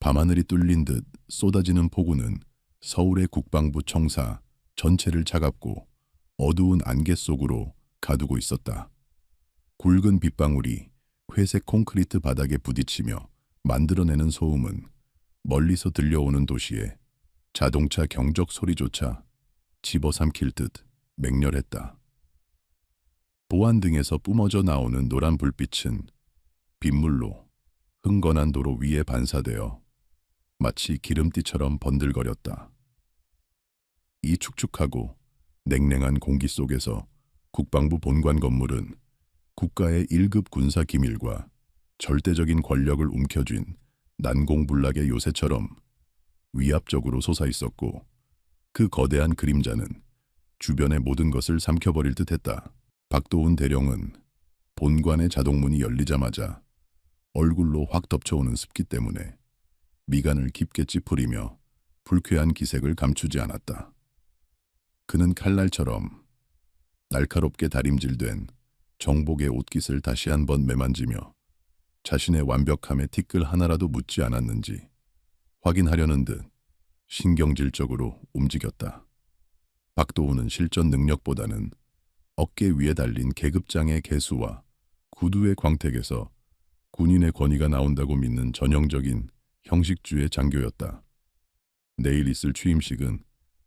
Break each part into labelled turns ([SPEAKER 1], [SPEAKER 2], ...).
[SPEAKER 1] 밤하늘이 뚫린 듯 쏟아지는 폭우는 서울의 국방부 청사 전체를 차갑고 어두운 안개 속으로 가두고 있었다. 굵은 빗방울이 회색 콘크리트 바닥에 부딪히며 만들어내는 소음은 멀리서 들려오는 도시의 자동차 경적 소리조차 집어삼킬 듯 맹렬했다. 보안등에서 뿜어져 나오는 노란 불빛은 빗물로 흥건한 도로 위에 반사되어 마치 기름띠처럼 번들거렸다. 이 축축하고 냉랭한 공기 속에서 국방부 본관 건물은 국가의 1급 군사 기밀과 절대적인 권력을 움켜쥔 난공불락의 요새처럼 위압적으로 솟아있었고, 그 거대한 그림자는 주변의 모든 것을 삼켜버릴 듯했다. 박도훈 대령은 본관의 자동문이 열리자마자 얼굴로 확 덮쳐오는 습기 때문에 미간을 깊게 찌푸리며 불쾌한 기색을 감추지 않았다. 그는 칼날처럼 날카롭게 다림질된 정복의 옷깃을 다시 한번 매만지며 자신의 완벽함에 티끌 하나라도 묻지 않았는지 확인하려는 듯 신경질적으로 움직였다. 박도훈은 실전 능력보다는 어깨 위에 달린 계급장의 개수와 구두의 광택에서 군인의 권위가 나온다고 믿는 전형적인 형식주의 장교였다. 내일 있을 취임식은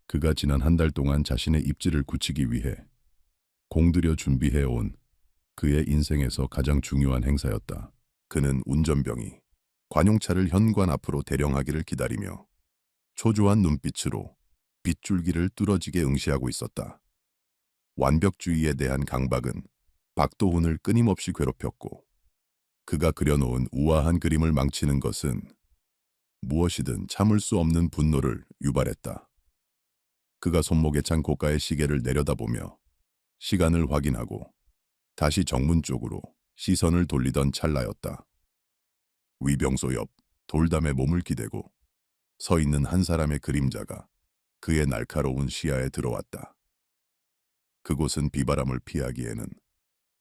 [SPEAKER 1] 그가 지난 한 달 동안 자신의 입지를 굳히기 위해 공들여 준비해온 그의 인생에서 가장 중요한 행사였다. 그는 운전병이 관용차를 현관 앞으로 대령하기를 기다리며 초조한 눈빛으로 빗줄기를 뚫어지게 응시하고 있었다. 완벽주의에 대한 강박은 박도훈을 끊임없이 괴롭혔고, 그가 그려놓은 우아한 그림을 망치는 것은 무엇이든 참을 수 없는 분노를 유발했다. 그가 손목에 찬 고가의 시계를 내려다보며 시간을 확인하고 다시 정문 쪽으로 시선을 돌리던 찰나였다. 위병소 옆 돌담에 몸을 기대고 서 있는 한 사람의 그림자가 그의 날카로운 시야에 들어왔다. 그곳은 비바람을 피하기에는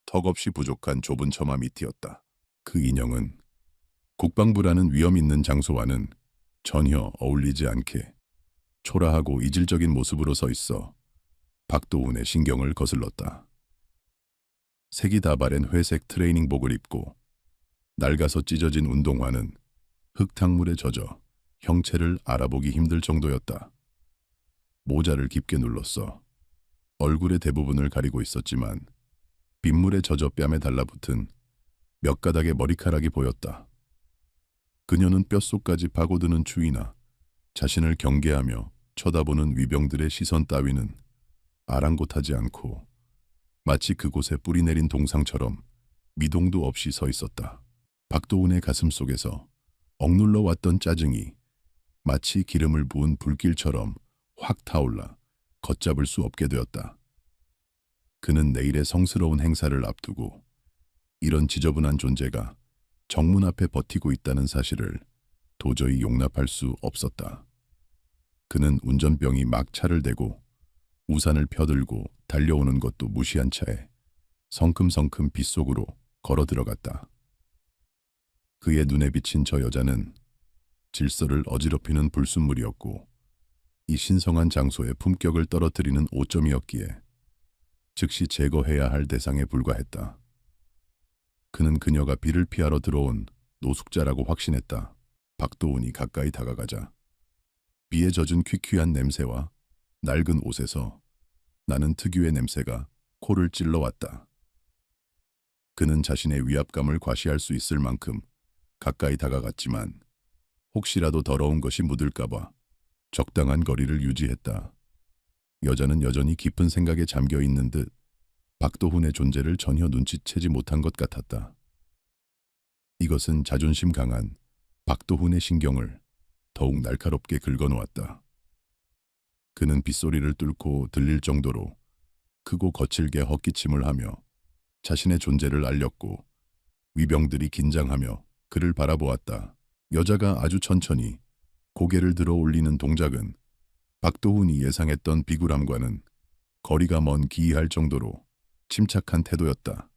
[SPEAKER 1] 턱없이 부족한 좁은 처마 밑이었다. 그 인형은 국방부라는 위험 있는 장소와는 전혀 어울리지 않게 초라하고 이질적인 모습으로 서 있어 박도훈의 신경을 거슬렀다. 색이 다바랜 회색 트레이닝복을 입고 낡아서 찢어진 운동화는 흙탕물에 젖어 형체를 알아보기 힘들 정도였다. 모자를 깊게 눌렀어 얼굴의 대부분을 가리고 있었지만 빗물에 젖어 뺨에 달라붙은 몇 가닥의 머리카락이 보였다. 그녀는 뼛속까지 파고드는 추위나 자신을 경계하며 쳐다보는 위병들의 시선 따위는 아랑곳하지 않고 마치 그곳에 뿌리 내린 동상처럼 미동도 없이 서 있었다. 박도훈의 가슴 속에서 억눌러 왔던 짜증이 마치 기름을 부은 불길처럼 확 타올라 걷잡을 수 없게 되었다. 그는 내일의 성스러운 행사를 앞두고 이런 지저분한 존재가 정문 앞에 버티고 있다는 사실을 도저히 용납할 수 없었다. 그는 운전병이 막 차를 대고 우산을 펴들고 달려오는 것도 무시한 채 성큼성큼 빗속으로 걸어 들어갔다. 그의 눈에 비친 저 여자는 질서를 어지럽히는 불순물이었고, 이 신성한 장소의 품격을 떨어뜨리는 오점이었기에 즉시 제거해야 할 대상에 불과했다. 그는 그녀가 비를 피하러 들어온 노숙자라고 확신했다. 박도훈이 가까이 다가가자 비에 젖은 퀴퀴한 냄새와 낡은 옷에서 나는 특유의 냄새가 코를 찔러왔다. 그는 자신의 위압감을 과시할 수 있을 만큼 가까이 다가갔지만 혹시라도 더러운 것이 묻을까봐 적당한 거리를 유지했다. 여자는 여전히 깊은 생각에 잠겨 있는 듯 박도훈의 존재를 전혀 눈치채지 못한 것 같았다. 이것은 자존심 강한 박도훈의 신경을 더욱 날카롭게 긁어놓았다. 그는 빗소리를 뚫고 들릴 정도로 크고 거칠게 헛기침을 하며 자신의 존재를 알렸고, 위병들이 긴장하며 그를 바라보았다. 여자가 아주 천천히 고개를 들어 올리는 동작은 박도훈이 예상했던 비굴함과는 거리가 먼 기이할 정도로 침착한 태도였다.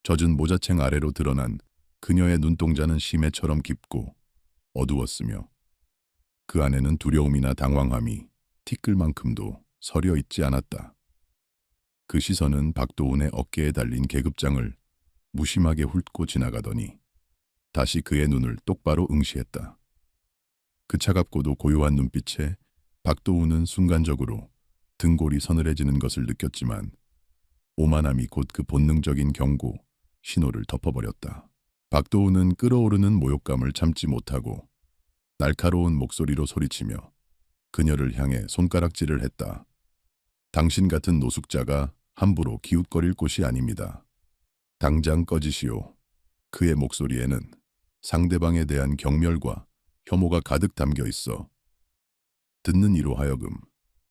[SPEAKER 1] 젖은 모자챙 아래로 드러난 그녀의 눈동자는 심해처럼 깊고 어두웠으며 그 안에는 두려움이나 당황함이 티끌만큼도 서려 있지 않았다. 그 시선은 박도훈의 어깨에 달린 계급장을 무심하게 훑고 지나가더니 다시 그의 눈을 똑바로 응시했다. 그 차갑고도 고요한 눈빛에 박도훈은 순간적으로 등골이 서늘해지는 것을 느꼈지만 오만함이 곧 그 본능적인 경고, 신호를 덮어버렸다. 박도훈은 끓어오르는 모욕감을 참지 못하고 날카로운 목소리로 소리치며 그녀를 향해 손가락질을 했다. 당신 같은 노숙자가 함부로 기웃거릴 곳이 아닙니다. 당장 꺼지시오. 그의 목소리에는 상대방에 대한 경멸과 혐오가 가득 담겨 있어 듣는 이로 하여금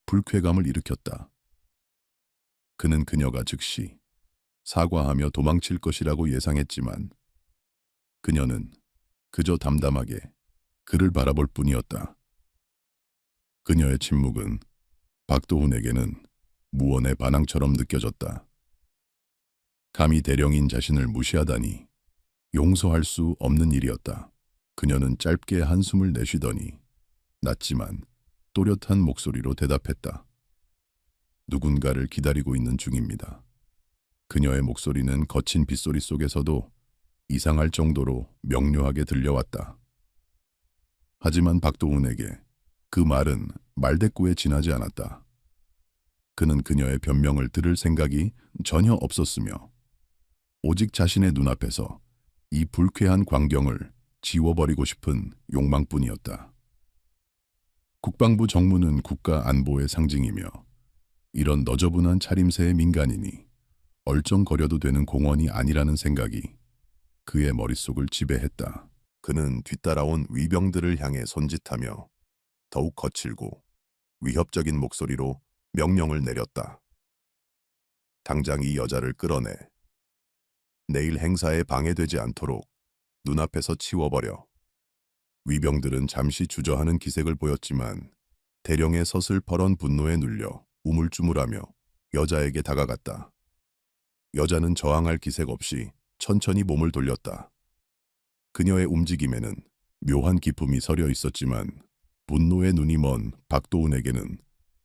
[SPEAKER 1] 불쾌감을 일으켰다. 그는 그녀가 즉시 사과하며 도망칠 것이라고 예상했지만 그녀는 그저 담담하게 그를 바라볼 뿐이었다. 그녀의 침묵은 박도훈에게는 무언의 반항처럼 느껴졌다. 감히 대령인 자신을 무시하다니 용서할 수 없는 일이었다. 그녀는 짧게 한숨을 내쉬더니 낮지만 또렷한 목소리로 대답했다. 누군가를 기다리고 있는 중입니다. 그녀의 목소리는 거친 빗소리 속에서도 이상할 정도로 명료하게 들려왔다. 하지만 박도훈에게 그 말은 말대꾸에 지나지 않았다. 그는 그녀의 변명을 들을 생각이 전혀 없었으며 오직 자신의 눈앞에서 이 불쾌한 광경을 지워버리고 싶은 욕망뿐이었다. 국방부 정무는 국가 안보의 상징이며 이런 너저분한 차림새의 민간인이 얼쩡거려도 되는 공원이 아니라는 생각이 그의 머릿속을 지배했다. 그는 뒤따라온 위병들을 향해 손짓하며 더욱 거칠고 위협적인 목소리로 명령을 내렸다. 당장 이 여자를 끌어내. 내일 행사에 방해되지 않도록 눈앞에서 치워버려. 위병들은 잠시 주저하는 기색을 보였지만 대령의 서슬퍼런 분노에 눌려 우물쭈물하며 여자에게 다가갔다. 여자는 저항할 기색 없이 천천히 몸을 돌렸다. 그녀의 움직임에는 묘한 기품이 서려 있었지만 분노의 눈이 먼 박도훈에게는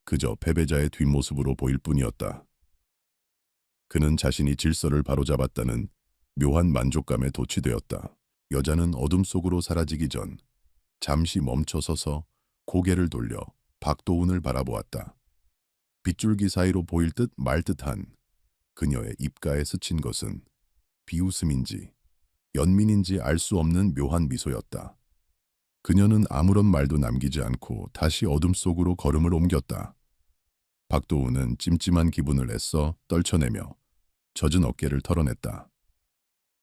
[SPEAKER 1] 그저 패배자의 뒷모습으로 보일 뿐이었다. 그는 자신이 질서를 바로잡았다는 묘한 만족감에 도취되었다. 여자는 어둠 속으로 사라지기 전 잠시 멈춰서서 고개를 돌려 박도훈을 바라보았다. 빗줄기 사이로 보일 듯 말 듯한 그녀의 입가에 스친 것은 비웃음인지 연민인지 알 수 없는 묘한 미소였다. 그녀는 아무런 말도 남기지 않고 다시 어둠 속으로 걸음을 옮겼다. 박도훈은 찜찜한 기분을 애써 떨쳐내며 젖은 어깨를 털어냈다.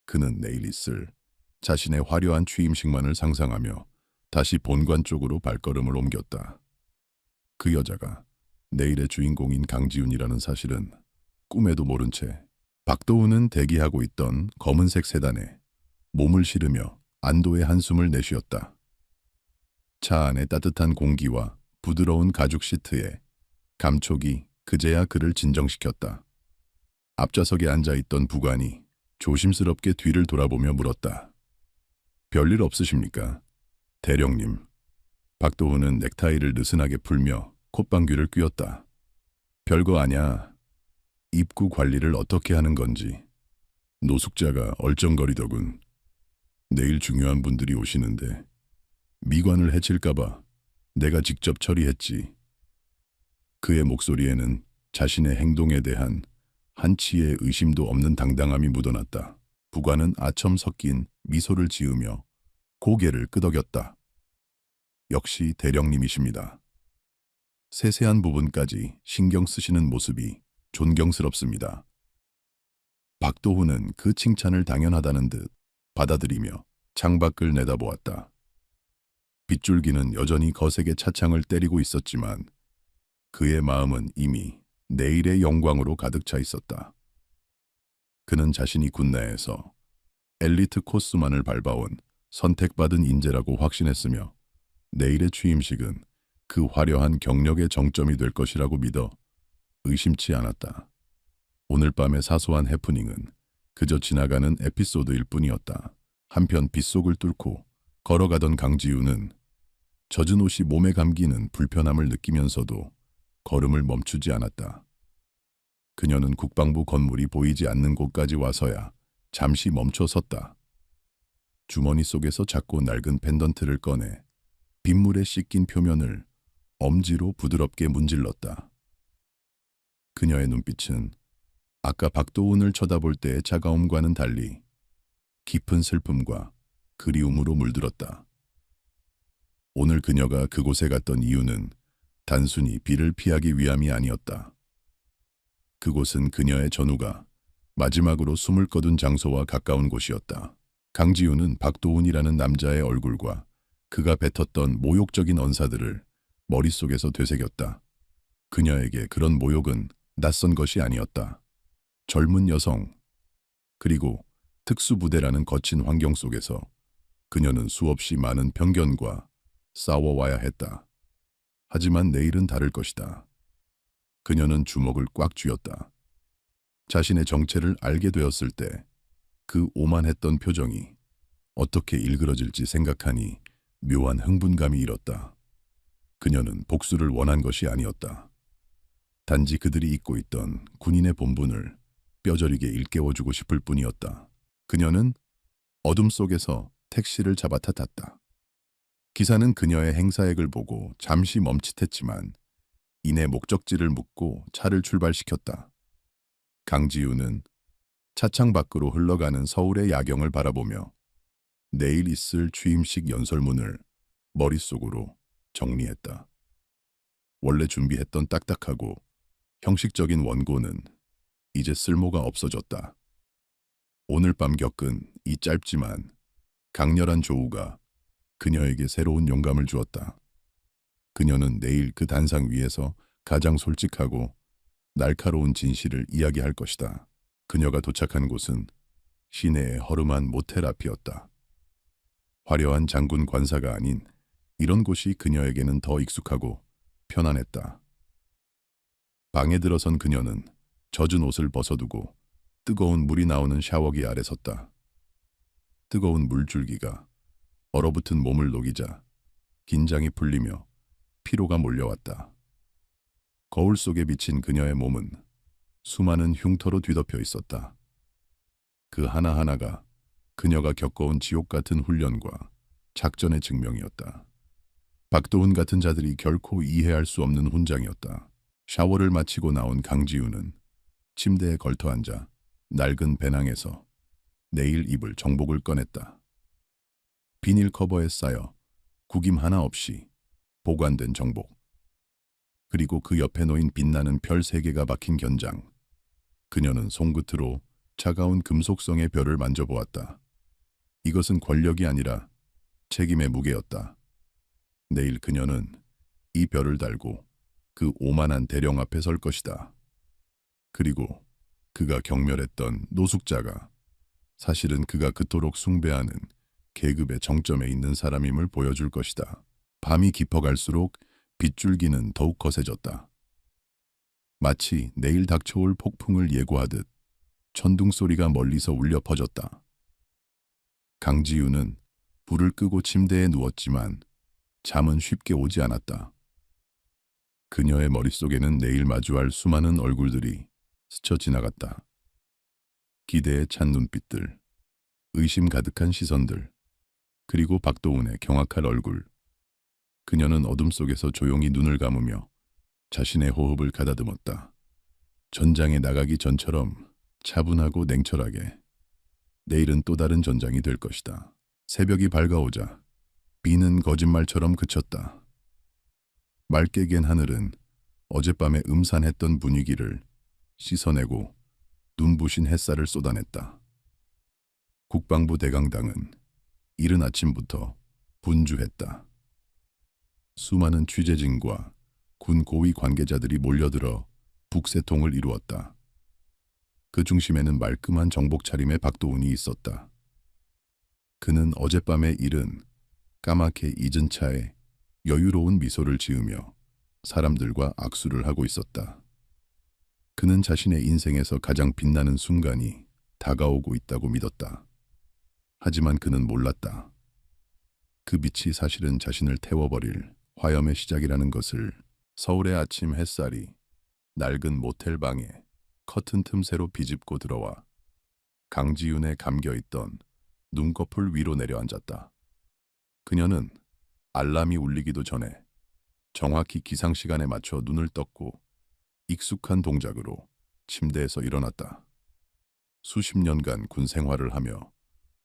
[SPEAKER 1] 그는 내일 있을 자신의 화려한 취임식만을 상상하며 다시 본관 쪽으로 발걸음을 옮겼다. 그 여자가 내일의 주인공인 강지훈이라는 사실은 꿈에도 모른 채 박도훈은 대기하고 있던 검은색 세단에 몸을 실으며 안도의 한숨을 내쉬었다. 차 안의 따뜻한 공기와 부드러운 가죽 시트에 감촉이 그제야 그를 진정시켰다. 앞좌석에 앉아있던 부관이 조심스럽게 뒤를 돌아보며 물었다. 별일 없으십니까? 대령님. 박도훈은 넥타이를 느슨하게 풀며 콧방귀를 뀌었다. 별거 아냐. 입구 관리를 어떻게 하는 건지. 노숙자가 얼쩡거리더군. 내일 중요한 분들이 오시는데 미관을 해칠까봐 내가 직접 처리했지. 그의 목소리에는 자신의 행동에 대한 한치의 의심도 없는 당당함이 묻어났다. 부관은 아첨 섞인 미소를 지으며 고개를 끄덕였다. 역시 대령님이십니다. 세세한 부분까지 신경 쓰시는 모습이 존경스럽습니다. 박도훈은 그 칭찬을 당연하다는 듯 받아들이며 창밖을 내다보았다. 빗줄기는 여전히 거세게 차창을 때리고 있었지만 그의 마음은 이미 내일의 영광으로 가득 차 있었다. 그는 자신이 군내에서 엘리트 코스만을 밟아온 선택받은 인재라고 확신했으며 내일의 취임식은 그 화려한 경력의 정점이 될 것이라고 믿어 의심치 않았다. 오늘 밤의 사소한 해프닝은 그저 지나가는 에피소드일 뿐이었다. 한편 빗속을 뚫고 걸어가던 강지우는 젖은 옷이 몸에 감기는 불편함을 느끼면서도 걸음을 멈추지 않았다. 그녀는 국방부 건물이 보이지 않는 곳까지 와서야 잠시 멈춰 섰다. 주머니 속에서 작고 낡은 펜던트를 꺼내 빗물에 씻긴 표면을 엄지로 부드럽게 문질렀다. 그녀의 눈빛은 아까 박도훈을 쳐다볼 때의 차가움과는 달리 깊은 슬픔과 그리움으로 물들었다. 오늘 그녀가 그곳에 갔던 이유는 단순히 비를 피하기 위함이 아니었다. 그곳은 그녀의 전우가 마지막으로 숨을 거둔 장소와 가까운 곳이었다. 강지우는 박도훈이라는 남자의 얼굴과 그가 뱉었던 모욕적인 언사들을 머릿속에서 되새겼다. 그녀에게 그런 모욕은 낯선 것이 아니었다. 젊은 여성, 그리고 특수부대라는 거친 환경 속에서 그녀는 수없이 많은 편견과 싸워와야 했다. 하지만 내일은 다를 것이다. 그녀는 주먹을 꽉 쥐었다. 자신의 정체를 알게 되었을 때 그 오만했던 표정이 어떻게 일그러질지 생각하니 묘한 흥분감이 일었다. 그녀는 복수를 원한 것이 아니었다. 단지 그들이 잊고 있던 군인의 본분을 뼈저리게 일깨워주고 싶을 뿐이었다. 그녀는 어둠 속에서 택시를 잡아타 탔다. 기사는 그녀의 행사액을 보고 잠시 멈칫했지만 이내 목적지를 묻고 차를 출발시켰다. 강지우는 차창 밖으로 흘러가는 서울의 야경을 바라보며 내일 있을 취임식 연설문을 머릿속으로 정리했다. 원래 준비했던 딱딱하고 형식적인 원고는 이제 쓸모가 없어졌다. 오늘 밤 겪은 이 짧지만 강렬한 조우가 그녀에게 새로운 영감을 주었다. 그녀는 내일 그 단상 위에서 가장 솔직하고 날카로운 진실을 이야기할 것이다. 그녀가 도착한 곳은 시내의 허름한 모텔 앞이었다. 화려한 장군 관사가 아닌 이런 곳이 그녀에게는 더 익숙하고 편안했다. 방에 들어선 그녀는 젖은 옷을 벗어두고 뜨거운 물이 나오는 샤워기 아래 섰다. 뜨거운 물줄기가 얼어붙은 몸을 녹이자 긴장이 풀리며 피로가 몰려왔다. 거울 속에 비친 그녀의 몸은 수많은 흉터로 뒤덮여 있었다. 그 하나하나가 그녀가 겪어온 지옥 같은 훈련과 작전의 증명이었다. 박도훈 같은 자들이 결코 이해할 수 없는 훈장이었다. 샤워를 마치고 나온 강지우는 침대에 걸터앉아 낡은 배낭에서 내일 입을 정복을 꺼냈다. 비닐 커버에 쌓여 구김 하나 없이 보관된 정복. 그리고 그 옆에 놓인 빛나는 별 3개가 박힌 견장. 그녀는 손끝으로 차가운 금속성의 별을 만져보았다. 이것은 권력이 아니라 책임의 무게였다. 내일 그녀는 이 별을 달고 그 오만한 대령 앞에 설 것이다. 그리고 그가 경멸했던 노숙자가 사실은 그가 그토록 숭배하는 계급의 정점에 있는 사람임을 보여줄 것이다. 밤이 깊어갈수록 빗줄기는 더욱 거세졌다. 마치 내일 닥쳐올 폭풍을 예고하듯 천둥 소리가 멀리서 울려 퍼졌다. 강지우는 불을 끄고 침대에 누웠지만 잠은 쉽게 오지 않았다. 그녀의 머릿속에는 내일 마주할 수많은 얼굴들이 스쳐 지나갔다. 기대에 찬 눈빛들, 의심 가득한 시선들, 그리고 박도훈의 경악할 얼굴. 그녀는 어둠 속에서 조용히 눈을 감으며 자신의 호흡을 가다듬었다. 전장에 나가기 전처럼 차분하고 냉철하게. 내일은 또 다른 전장이 될 것이다. 새벽이 밝아오자 비는 거짓말처럼 그쳤다. 맑게 갠 하늘은 어젯밤에 음산했던 분위기를 씻어내고 눈부신 햇살을 쏟아냈다. 국방부 대강당은 이른 아침부터 분주했다. 수많은 취재진과 군 고위 관계자들이 몰려들어 북새통을 이루었다. 그 중심에는 말끔한 정복 차림의 박도훈이 있었다. 그는 어젯밤의 일은 까맣게 잊은 차에 여유로운 미소를 지으며 사람들과 악수를 하고 있었다. 그는 자신의 인생에서 가장 빛나는 순간이 다가오고 있다고 믿었다. 하지만 그는 몰랐다. 그 빛이 사실은 자신을 태워버릴 화염의 시작이라는 것을. 서울의 아침 햇살이 낡은 모텔 방에 커튼 틈새로 비집고 들어와 강지윤의 감겨있던 눈꺼풀 위로 내려앉았다. 그녀는 알람이 울리기도 전에 정확히 기상시간에 맞춰 눈을 떴고 익숙한 동작으로 침대에서 일어났다. 수십 년간 군 생활을 하며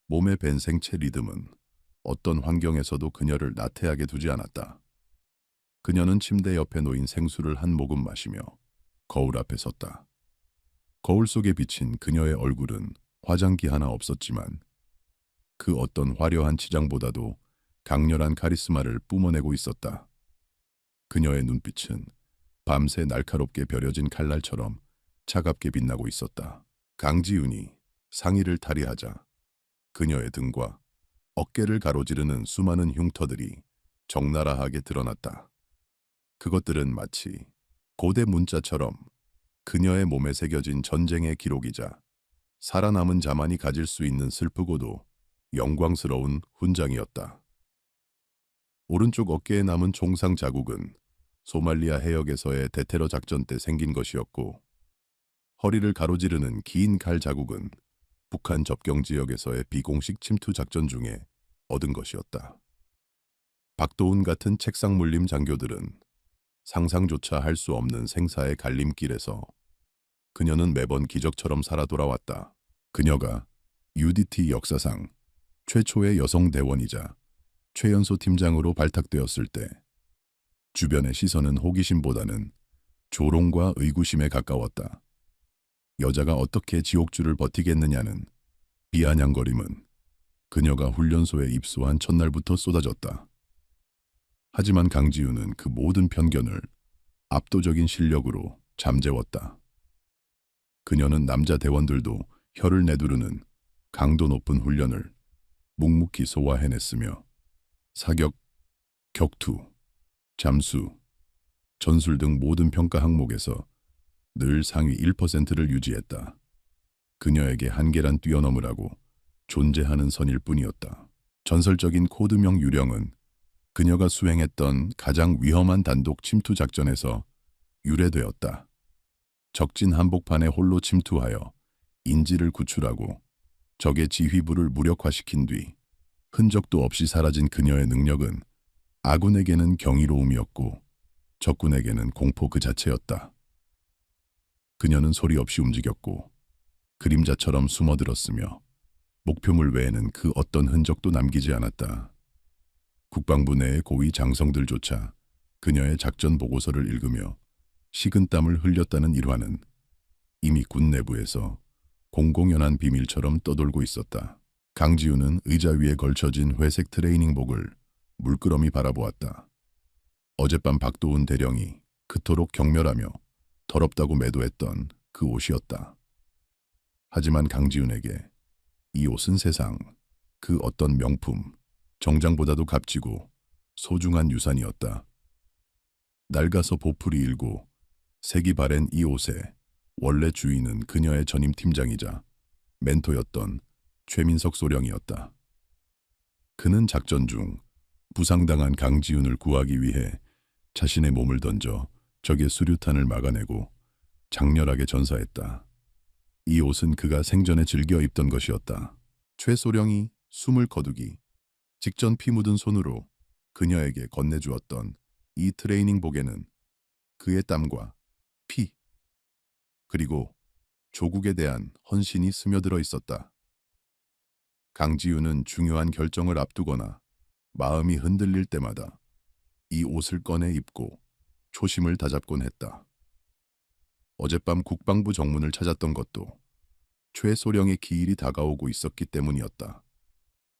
[SPEAKER 1] 몸에 밴 생체 리듬은 어떤 환경에서도 그녀를 나태하게 두지 않았다. 그녀는 침대 옆에 놓인 생수를 한 모금 마시며 거울 앞에 섰다. 거울 속에 비친 그녀의 얼굴은 화장기 하나 없었지만 그 어떤 화려한 치장보다도 강렬한 카리스마를 뿜어내고 있었다. 그녀의 눈빛은 밤새 날카롭게 벼려진 칼날처럼 차갑게 빛나고 있었다. 강지윤이 상의를 탈의하자 그녀의 등과 어깨를 가로지르는 수많은 흉터들이 적나라하게 드러났다. 그것들은 마치 고대 문자처럼 그녀의 몸에 새겨진 전쟁의 기록이자 살아남은 자만이 가질 수 있는 슬프고도 영광스러운 훈장이었다. 오른쪽 어깨에 남은 총상 자국은 소말리아 해역에서의 대테러 작전 때 생긴 것이었고, 허리를 가로지르는 긴 칼 자국은 북한 접경 지역에서의 비공식 침투 작전 중에 얻은 것이었다. 박도훈 같은 책상 물림 장교들은 상상조차 할 수 없는 생사의 갈림길에서 그녀는 매번 기적처럼 살아 돌아왔다. 그녀가 UDT 역사상 최초의 여성 대원이자 최연소 팀장으로 발탁되었을 때 주변의 시선은 호기심보다는 조롱과 의구심에 가까웠다. 여자가 어떻게 지옥줄을 버티겠느냐는 비아냥거림은 그녀가 훈련소에 입소한 첫날부터 쏟아졌다. 하지만 강지윤은 그 모든 편견을 압도적인 실력으로 잠재웠다. 그녀는 남자 대원들도 혀를 내두르는 강도 높은 훈련을 묵묵히 소화해냈으며 사격, 격투, 잠수, 전술 등 모든 평가 항목에서 늘 상위 1%를 유지했다. 그녀에게 한계란 뛰어넘으라고 존재하는 선일 뿐이었다. 전설적인 코드명 유령은 그녀가 수행했던 가장 위험한 단독 침투 작전에서 유래되었다. 적진 한복판에 홀로 침투하여 인지를 구출하고 적의 지휘부를 무력화시킨 뒤 흔적도 없이 사라진 그녀의 능력은 아군에게는 경이로움이었고 적군에게는 공포 그 자체였다. 그녀는 소리 없이 움직였고 그림자처럼 숨어들었으며 목표물 외에는 그 어떤 흔적도 남기지 않았다. 국방부 내의 고위 장성들조차 그녀의 작전 보고서를 읽으며 식은땀을 흘렸다는 일화는 이미 군 내부에서 공공연한 비밀처럼 떠돌고 있었다. 강지윤은 의자 위에 걸쳐진 회색 트레이닝복을 물끄러미 바라보았다. 어젯밤 박도훈 대령이 그토록 경멸하며 더럽다고 매도했던 그 옷이었다. 하지만 강지윤에게 이 옷은 세상 그 어떤 명품, 정장보다도 값지고 소중한 유산이었다. 낡아서 보풀이 일고 색이 바랜 이 옷의 원래 주인은 그녀의 전임 팀장이자 멘토였던 최민석 소령이었다. 그는 작전 중 부상당한 강지윤을 구하기 위해 자신의 몸을 던져 적의 수류탄을 막아내고 장렬하게 전사했다. 이 옷은 그가 생전에 즐겨 입던 것이었다. 최 소령이 숨을 거두기 직전 피 묻은 손으로 그녀에게 건네주었던 이 트레이닝복에는 그의 땀과 피, 그리고 조국에 대한 헌신이 스며들어 있었다. 강지윤은 중요한 결정을 앞두거나 마음이 흔들릴 때마다 이 옷을 꺼내 입고 초심을 다잡곤 했다. 어젯밤 국방부 정문을 찾았던 것도 최 소령의 기일이 다가오고 있었기 때문이었다.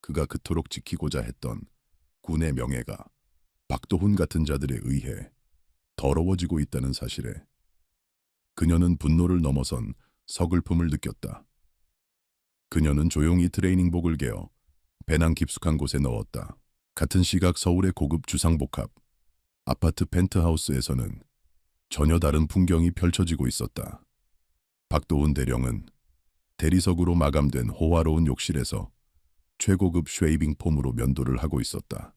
[SPEAKER 1] 그가 그토록 지키고자 했던 군의 명예가 박도훈 같은 자들에 의해 더러워지고 있다는 사실에 그녀는 분노를 넘어선 서글픔을 느꼈다. 그녀는 조용히 트레이닝복을 개어 배낭 깊숙한 곳에 넣었다. 같은 시각 서울의 고급 주상복합 아파트 펜트하우스에서는 전혀 다른 풍경이 펼쳐지고 있었다. 박도훈 대령은 대리석으로 마감된 호화로운 욕실에서 최고급 쉐이빙 폼으로 면도를 하고 있었다.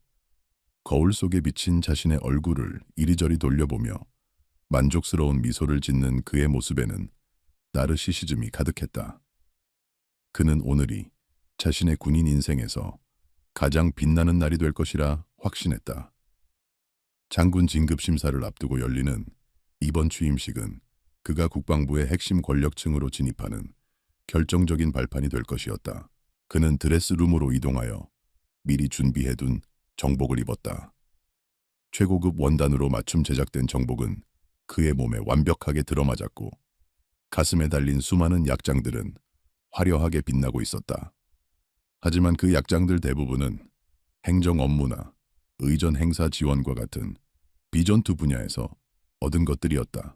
[SPEAKER 1] 거울 속에 비친 자신의 얼굴을 이리저리 돌려보며 만족스러운 미소를 짓는 그의 모습에는 나르시시즘이 가득했다. 그는 오늘이 자신의 군인 인생에서 가장 빛나는 날이 될 것이라 확신했다. 장군 진급 심사를 앞두고 열리는 이번 취임식은 그가 국방부의 핵심 권력층으로 진입하는 결정적인 발판이 될 것이었다. 그는 드레스룸으로 이동하여 미리 준비해둔 정복을 입었다. 최고급 원단으로 맞춤 제작된 정복은 그의 몸에 완벽하게 들어맞았고 가슴에 달린 수많은 약장들은 화려하게 빛나고 있었다. 하지만 그 약장들 대부분은 행정 업무나 의전 행사 지원과 같은 비전투 분야에서 얻은 것들이었다.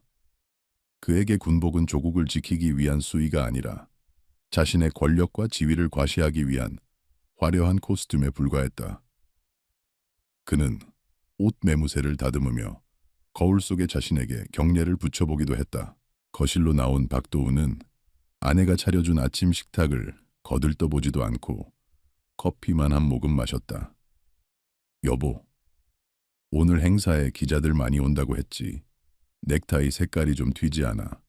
[SPEAKER 1] 그에게 군복은 조국을 지키기 위한 수의가 아니라 자신의 권력과 지위를 과시하기 위한 화려한 코스튬에 불과했다. 그는 옷 매무새를 다듬으며 거울 속에 자신에게 경례를 붙여보기도 했다. 거실로 나온 박도우는 아내가 차려준 아침 식탁을 거들떠보지도 않고 커피만 한 모금 마셨다. 여보, 오늘 행사에 기자들 많이 온다고 했지. 넥타이 색깔이 좀 튀지 않아.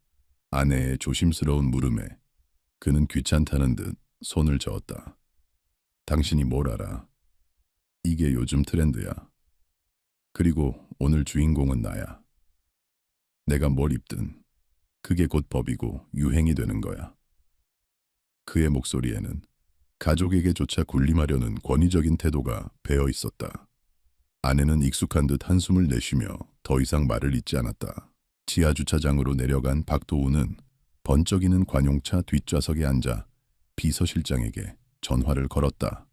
[SPEAKER 1] 아내의 조심스러운 물음에 그는 귀찮다는 듯 손을 저었다. 당신이 뭘 알아? 이게 요즘 트렌드야. 그리고 오늘 주인공은 나야. 내가 뭘 입든 그게 곧 법이고 유행이 되는 거야. 그의 목소리에는 가족에게조차 군림하려는 권위적인 태도가 배어 있었다. 아내는 익숙한 듯 한숨을 내쉬며 더 이상 말을 잇지 않았다. 지하 주차장으로 내려간 박도우는 번쩍이는 관용차 뒷좌석에 앉아 비서실장에게 전화를 걸었다.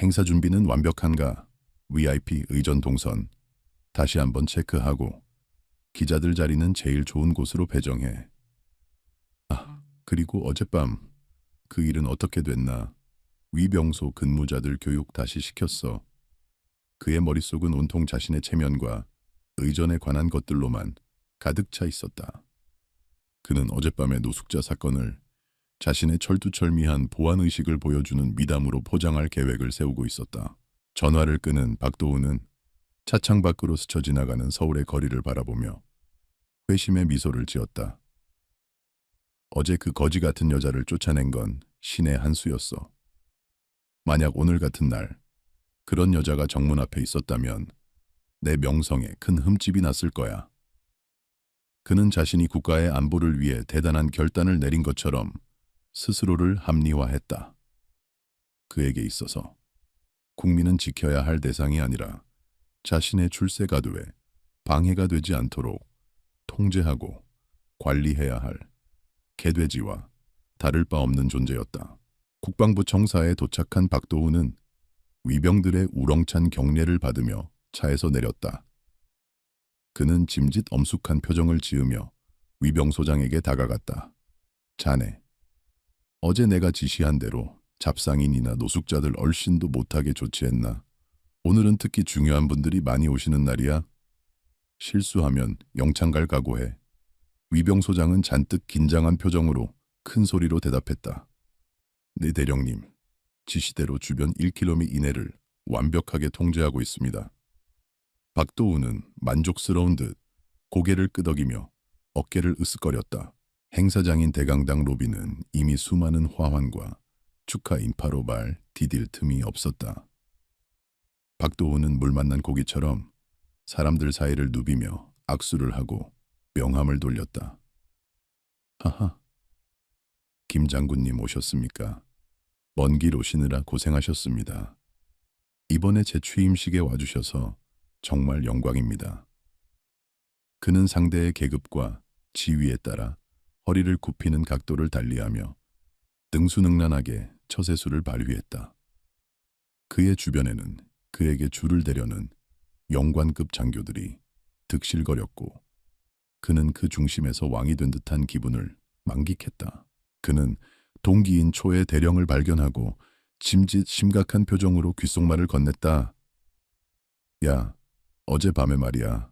[SPEAKER 1] 행사 준비는 완벽한가? VIP 의전 동선 다시 한번 체크하고 기자들 자리는 제일 좋은 곳으로 배정해. 아, 그리고 어젯밤 그 일은 어떻게 됐나? 위병소 근무자들 교육 다시 시켰어. 그의 머릿속은 온통 자신의 체면과 의전에 관한 것들로만 가득 차 있었다. 그는 어젯밤의 노숙자 사건을 자신의 철두철미한 보안의식을 보여주는 미담으로 포장할 계획을 세우고 있었다. 전화를 끄는 박도우는 차창 밖으로 스쳐 지나가는 서울의 거리를 바라보며 회심의 미소를 지었다. 어제 그 거지 같은 여자를 쫓아낸 건 신의 한 수였어. 만약 오늘 같은 날 그런 여자가 정문 앞에 있었다면 내 명성에 큰 흠집이 났을 거야. 그는 자신이 국가의 안보를 위해 대단한 결단을 내린 것처럼 스스로를 합리화했다. 그에게 있어서 국민은 지켜야 할 대상이 아니라 자신의 출세가도에 방해가 되지 않도록 통제하고 관리해야 할 개돼지와 다를 바 없는 존재였다. 국방부 청사에 도착한 박도우는 위병들의 우렁찬 경례를 받으며 차에서 내렸다. 그는 짐짓 엄숙한 표정을 지으며 위병소장에게 다가갔다. 자네, 어제 내가 지시한 대로 잡상인이나 노숙자들 얼씬도 못하게 조치했나? 오늘은 특히 중요한 분들이 많이 오시는 날이야. 실수하면 영창 갈 각오해. 위병소장은 잔뜩 긴장한 표정으로 큰 소리로 대답했다. 네 대령님, 지시대로 주변 1km 이내를 완벽하게 통제하고 있습니다. 박도우는 만족스러운 듯 고개를 끄덕이며 어깨를 으쓱거렸다. 행사장인 대강당 로비는 이미 수많은 화환과 축하 인파로 발 디딜 틈이 없었다. 박도우는 물 만난 고기처럼 사람들 사이를 누비며 악수를 하고 명함을 돌렸다. 하하, 김 장군님 오셨습니까? 먼 길 오시느라 고생하셨습니다. 이번에 제 취임식에 와주셔서 정말 영광입니다. 그는 상대의 계급과 지위에 따라 허리를 굽히는 각도를 달리하며 능수능란하게 처세술을 발휘했다. 그의 주변에는 그에게 줄을 대려는 영관급 장교들이 득실거렸고 그는 그 중심에서 왕이 된 듯한 기분을 만끽했다. 그는 동기인 초의 대령을 발견하고 짐짓 심각한 표정으로 귓속말을 건넸다. 야, 어젯밤에 말이야.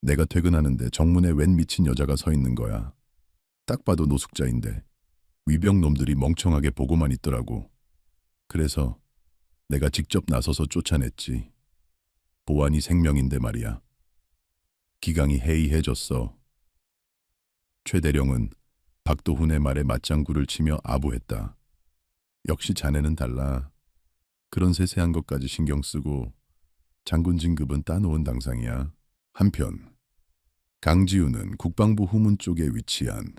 [SPEAKER 1] 내가 퇴근하는데 정문에 웬 미친 여자가 서 있는 거야. 딱 봐도 노숙자인데 위병놈들이 멍청하게 보고만 있더라고. 그래서 내가 직접 나서서 쫓아냈지. 보안이 생명인데 말이야. 기강이 해이해졌어. 최대령은 박도훈의 말에 맞장구를 치며 아부했다. 역시 자네는 달라. 그런 세세한 것까지 신경 쓰고 장군 진급은 따놓은 당상이야. 한편 강지우는 국방부 후문 쪽에 위치한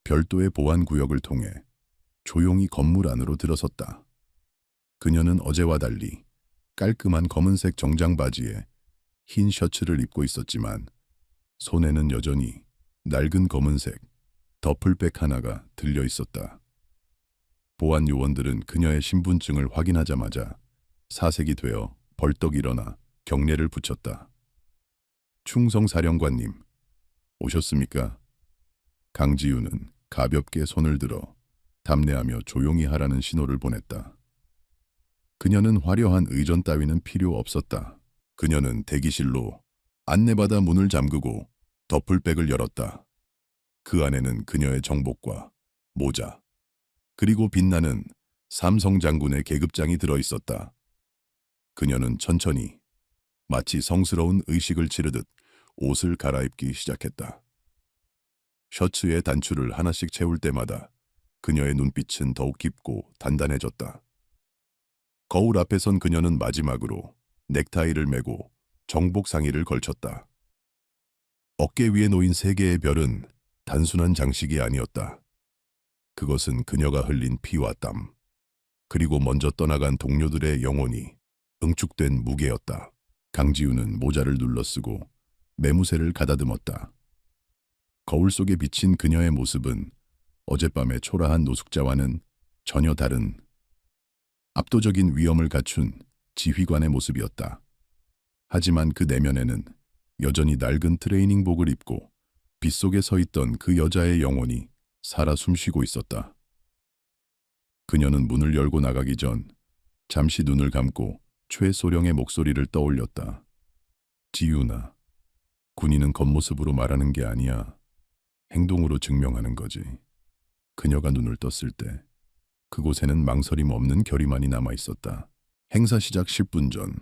[SPEAKER 1] 별도의 보안 구역을 통해 조용히 건물 안으로 들어섰다. 그녀는 어제와 달리 깔끔한 검은색 정장 바지에 흰 셔츠를 입고 있었지만 손에는 여전히 낡은 검은색 더플백 하나가 들려 있었다. 보안 요원들은 그녀의 신분증을 확인하자마자 사색이 되어 벌떡 일어나 경례를 붙였다. 충성사령관님, 오셨습니까? 강지우는 가볍게 손을 들어 담례하며 조용히 하라는 신호를 보냈다. 그녀는 화려한 의전 따위는 필요 없었다. 그녀는 대기실로 안내받아 문을 잠그고 더플백을 열었다. 그 안에는 그녀의 정복과 모자, 그리고 빛나는 삼성 장군의 계급장이 들어있었다. 그녀는 천천히 마치 성스러운 의식을 치르듯 옷을 갈아입기 시작했다. 셔츠의 단추를 하나씩 채울 때마다 그녀의 눈빛은 더욱 깊고 단단해졌다. 거울 앞에 선 그녀는 마지막으로 넥타이를 메고 정복 상의를 걸쳤다. 어깨 위에 놓인 3개의 별은 단순한 장식이 아니었다. 그것은 그녀가 흘린 피와 땀, 그리고 먼저 떠나간 동료들의 영혼이 응축된 무게였다. 강지우는 모자를 눌러쓰고 매무새를 가다듬었다. 거울 속에 비친 그녀의 모습은 어젯밤의 초라한 노숙자와는 전혀 다른 압도적인 위엄을 갖춘 지휘관의 모습이었다. 하지만 그 내면에는 여전히 낡은 트레이닝복을 입고 빗속에 서 있던 그 여자의 영혼이 살아 숨쉬고 있었다. 그녀는 문을 열고 나가기 전 잠시 눈을 감고 최소령의 목소리를 떠올렸다. 지윤아, 군인은 겉모습으로 말하는 게 아니야. 행동으로 증명하는 거지. 그녀가 눈을 떴을 때 그곳에는 망설임 없는 결의만이 남아 있었다. 행사 시작 10분 전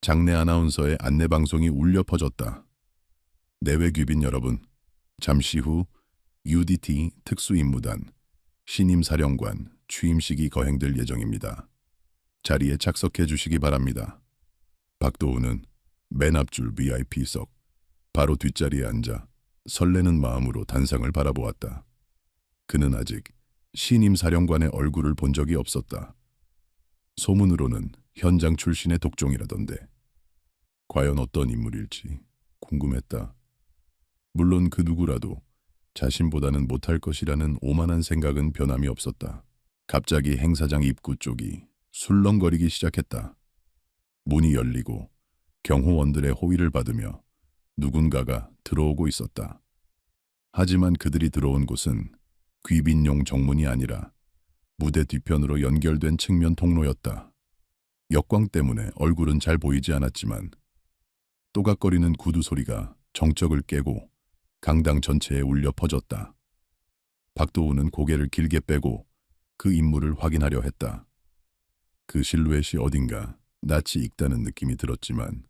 [SPEAKER 1] 장내 아나운서의 안내방송이 울려 퍼졌다. 내외 귀빈 여러분, 잠시 후 UDT 특수임무단 신임 사령관 취임식이 거행될 예정입니다. 자리에 착석해 주시기 바랍니다. 박도훈은 맨 앞줄 VIP석 바로 뒷자리에 앉아 설레는 마음으로 단상을 바라보았다. 그는 아직 신임 사령관의 얼굴을 본 적이 없었다. 소문으로는 현장 출신의 독종이라던데 과연 어떤 인물일지 궁금했다. 물론 그 누구라도 자신보다는 못할 것이라는 오만한 생각은 변함이 없었다. 갑자기 행사장 입구 쪽이 술렁거리기 시작했다. 문이 열리고 경호원들의 호위를 받으며 누군가가 들어오고 있었다. 하지만 그들이 들어온 곳은 귀빈용 정문이 아니라 무대 뒤편으로 연결된 측면 통로였다. 역광 때문에 얼굴은 잘 보이지 않았지만 또각거리는 구두 소리가 정적을 깨고 강당 전체에 울려 퍼졌다. 박도훈은 고개를 길게 빼고 그 인물을 확인하려 했다. 그 실루엣이 어딘가 낯이 익다는 느낌이 들었지만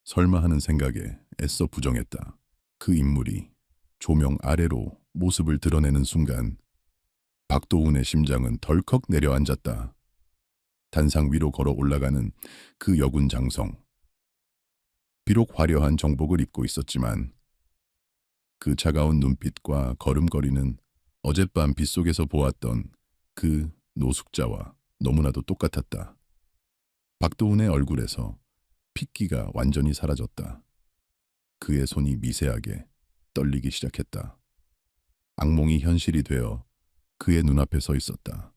[SPEAKER 1] 설마 하는 생각에 애써 부정했다. 그 인물이 조명 아래로 모습을 드러내는 순간 박도훈의 심장은 덜컥 내려앉았다. 단상 위로 걸어 올라가는 그 여군 장성. 비록 화려한 정복을 입고 있었지만 그 차가운 눈빛과 걸음걸이는 어젯밤 빗속에서 보았던 그 노숙자와 너무나도 똑같았다. 박도훈의 얼굴에서 핏기가 완전히 사라졌다. 그의 손이 미세하게 떨리기 시작했다. 악몽이 현실이 되어 그의 눈앞에 서 있었다.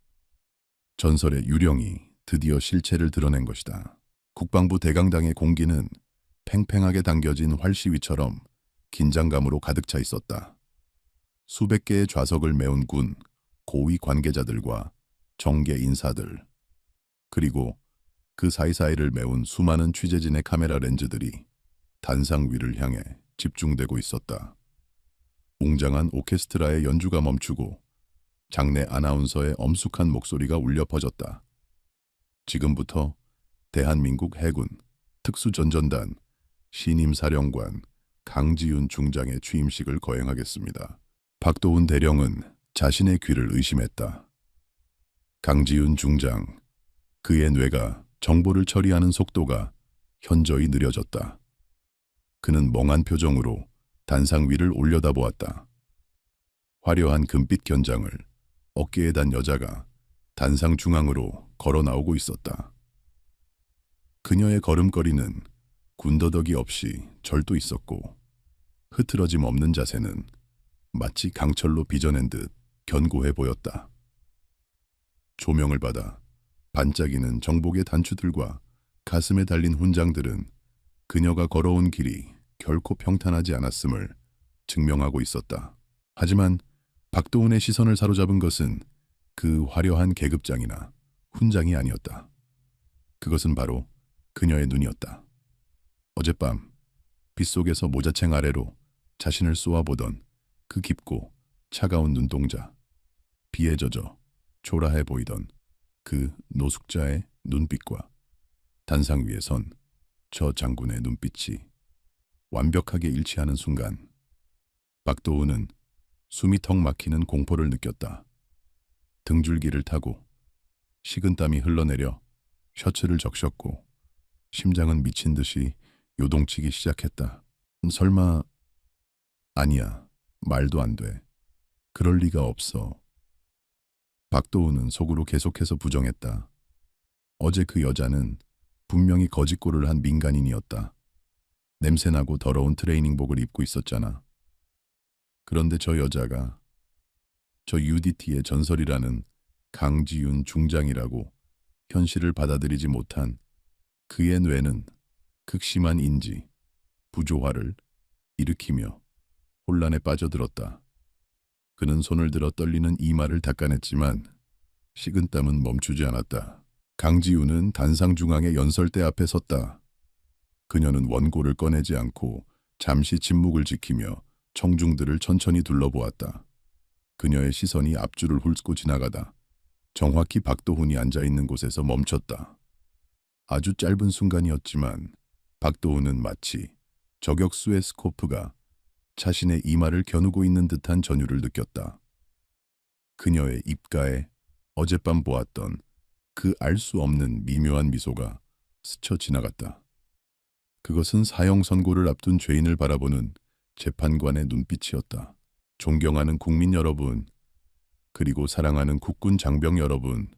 [SPEAKER 1] 전설의 유령이 드디어 실체를 드러낸 것이다. 국방부 대강당의 공기는 팽팽하게 당겨진 활시위처럼 긴장감으로 가득 차 있었다. 수백 개의 좌석을 메운 군, 고위 관계자들과 정계 인사들, 그리고 그 사이사이를 메운 수많은 취재진의 카메라 렌즈들이 단상 위를 향해 집중되고 있었다. 웅장한 오케스트라의 연주가 멈추고 장내 아나운서의 엄숙한 목소리가 울려 퍼졌다. 지금부터 대한민국 해군 특수전전단 신임사령관 강지윤 중장의 취임식을 거행하겠습니다. 박도훈 대령은 자신의 귀를 의심했다. 강지윤 중장, 그의 뇌가 정보를 처리하는 속도가 현저히 느려졌다. 그는 멍한 표정으로 단상 위를 올려다보았다. 화려한 금빛 견장을 어깨에 단 여자가 단상 중앙으로 걸어 나오고 있었다. 그녀의 걸음걸이는 군더더기 없이 절도 있었고 흐트러짐 없는 자세는 마치 강철로 빚어낸 듯 견고해 보였다. 조명을 받아 반짝이는 정복의 단추들과 가슴에 달린 훈장들은 그녀가 걸어온 길이 결코 평탄하지 않았음을 증명하고 있었다. 하지만 박도훈의 시선을 사로잡은 것은 그 화려한 계급장이나 훈장이 아니었다. 그것은 바로 그녀의 눈이었다. 어젯밤 빗속에서 모자챙 아래로 자신을 쏘아보던 그 깊고 차가운 눈동자, 비에 젖어 초라해 보이던 그 노숙자의 눈빛과 단상 위에 선 저 장군의 눈빛이 완벽하게 일치하는 순간 박도훈은 숨이 턱 막히는 공포를 느꼈다. 등줄기를 타고 식은땀이 흘러내려 셔츠를 적셨고 심장은 미친 듯이 요동치기 시작했다. 설마... 아니야. 말도 안 돼. 그럴 리가 없어. 박도훈은 속으로 계속해서 부정했다. 어제 그 여자는 분명히 거짓골을 한 민간인이었다. 냄새나고 더러운 트레이닝복을 입고 있었잖아. 그런데 저 여자가 저 UDT의 전설이라는 강지윤 중장이라고 현실을 받아들이지 못한 그의 뇌는 극심한 인지, 부조화를 일으키며 혼란에 빠져들었다. 그는 손을 들어 떨리는 이마를 닦아냈지만 식은땀은 멈추지 않았다. 강지윤은 단상 중앙의 연설대 앞에 섰다. 그녀는 원고를 꺼내지 않고 잠시 침묵을 지키며 청중들을 천천히 둘러보았다. 그녀의 시선이 앞줄을 훑고 지나가다 정확히 박도훈이 앉아있는 곳에서 멈췄다. 아주 짧은 순간이었지만 박도훈은 마치 저격수의 스코프가 자신의 이마를 겨누고 있는 듯한 전율을 느꼈다. 그녀의 입가에 어젯밤 보았던 그 알 수 없는 미묘한 미소가 스쳐 지나갔다. 그것은 사형 선고를 앞둔 죄인을 바라보는 재판관의 눈빛이었다. 존경하는 국민 여러분, 그리고 사랑하는 국군 장병 여러분,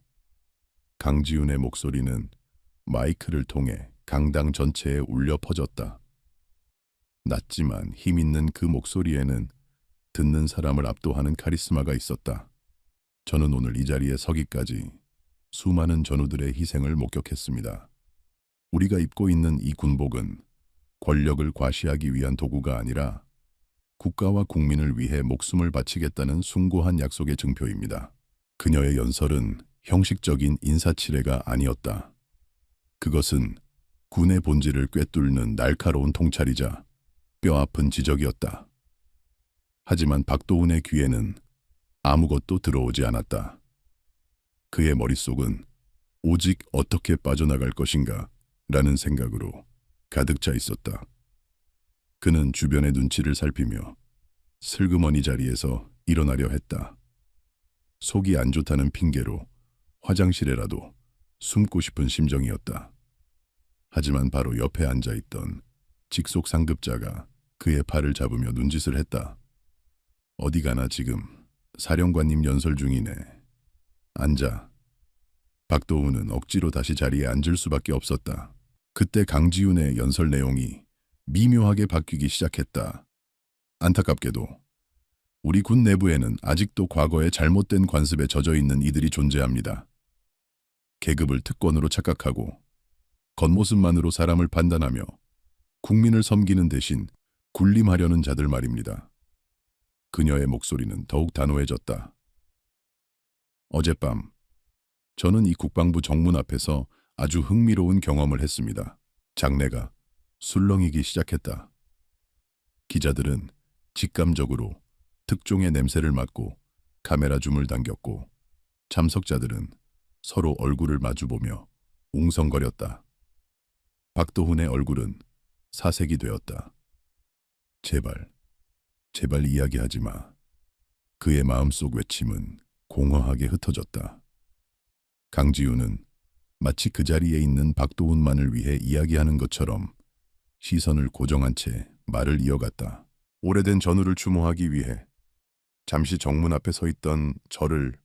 [SPEAKER 1] 강지윤의 목소리는 마이크를 통해 강당 전체에 울려 퍼졌다. 낮지만 힘있는 그 목소리에는 듣는 사람을 압도하는 카리스마가 있었다. 저는 오늘 이 자리에 서기까지 수많은 전우들의 희생을 목격했습니다. 우리가 입고 있는 이 군복은 권력을 과시하기 위한 도구가 아니라 국가와 국민을 위해 목숨을 바치겠다는 숭고한 약속의 증표입니다. 그녀의 연설은 형식적인 인사치레가 아니었다. 그것은 군의 본질을 꿰뚫는 날카로운 통찰이자 뼈아픈 지적이었다. 하지만 박도훈의 귀에는 아무것도 들어오지 않았다. 그의 머릿속은 오직 어떻게 빠져나갈 것인가 라는 생각으로 가득 차 있었다. 그는 주변의 눈치를 살피며 슬그머니 자리에서 일어나려 했다. 속이 안 좋다는 핑계로 화장실에라도 숨고 싶은 심정이었다. 하지만 바로 옆에 앉아있던 직속 상급자가 그의 팔을 잡으며 눈짓을 했다. 어디 가나 지금 사령관님 연설 중이네. 앉아. 박도훈은 억지로 다시 자리에 앉을 수밖에 없었다. 그때 강지윤의 연설 내용이 미묘하게 바뀌기 시작했다. 안타깝게도 우리 군 내부에는 아직도 과거의 잘못된 관습에 젖어 있는 이들이 존재합니다. 계급을 특권으로 착각하고 겉모습만으로 사람을 판단하며 국민을 섬기는 대신 군림하려는 자들 말입니다. 그녀의 목소리는 더욱 단호해졌다. 어젯밤 저는 이 국방부 정문 앞에서 아주 흥미로운 경험을 했습니다. 장내가 술렁이기 시작했다. 기자들은 직감적으로 특종의 냄새를 맡고 카메라 줌을 당겼고 참석자들은 서로 얼굴을 마주보며 웅성거렸다. 박도훈의 얼굴은 사색이 되었다. 제발, 제발 이야기하지 마. 그의 마음속 외침은 공허하게 흩어졌다. 강지우는 마치 그 자리에 있는 박도훈만을 위해 이야기하는 것처럼 시선을 고정한 채 말을 이어갔다. 오래된 전우를 추모하기 위해 잠시 정문 앞에 서 있던 저를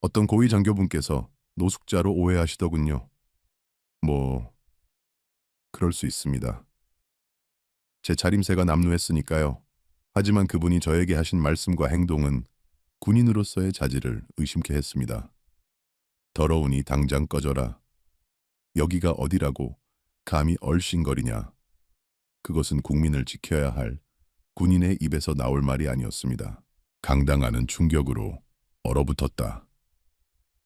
[SPEAKER 1] 어떤 고위 장교분께서 노숙자로 오해하시더군요. 뭐, 그럴 수 있습니다. 제 차림새가 남루했으니까요. 하지만 그분이 저에게 하신 말씀과 행동은 군인으로서의 자질을 의심케 했습니다. 더러우니 당장 꺼져라. 여기가 어디라고 감히 얼씬거리냐. 그것은 국민을 지켜야 할 군인의 입에서 나올 말이 아니었습니다. 강당하는 충격으로 얼어붙었다.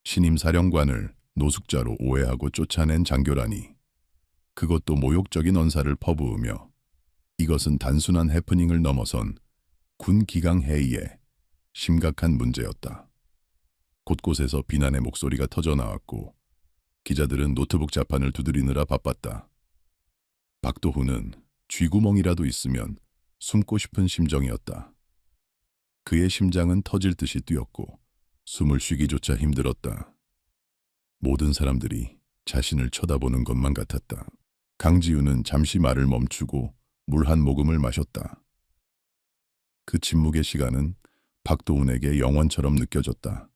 [SPEAKER 1] 신임 사령관을 노숙자로 오해하고 쫓아낸 장교라니. 그것도 모욕적인 언사를 퍼부으며 이것은 단순한 해프닝을 넘어선 군 기강 회의의 심각한 문제였다. 곳곳에서 비난의 목소리가 터져나왔고 기자들은 노트북 자판을 두드리느라 바빴다. 박도훈은 쥐구멍이라도 있으면 숨고 싶은 심정이었다. 그의 심장은 터질 듯이 뛰었고 숨을 쉬기조차 힘들었다. 모든 사람들이 자신을 쳐다보는 것만 같았다. 강지우는 잠시 말을 멈추고 물 한 모금을 마셨다. 그 침묵의 시간은 박도훈에게 영원처럼 느껴졌다.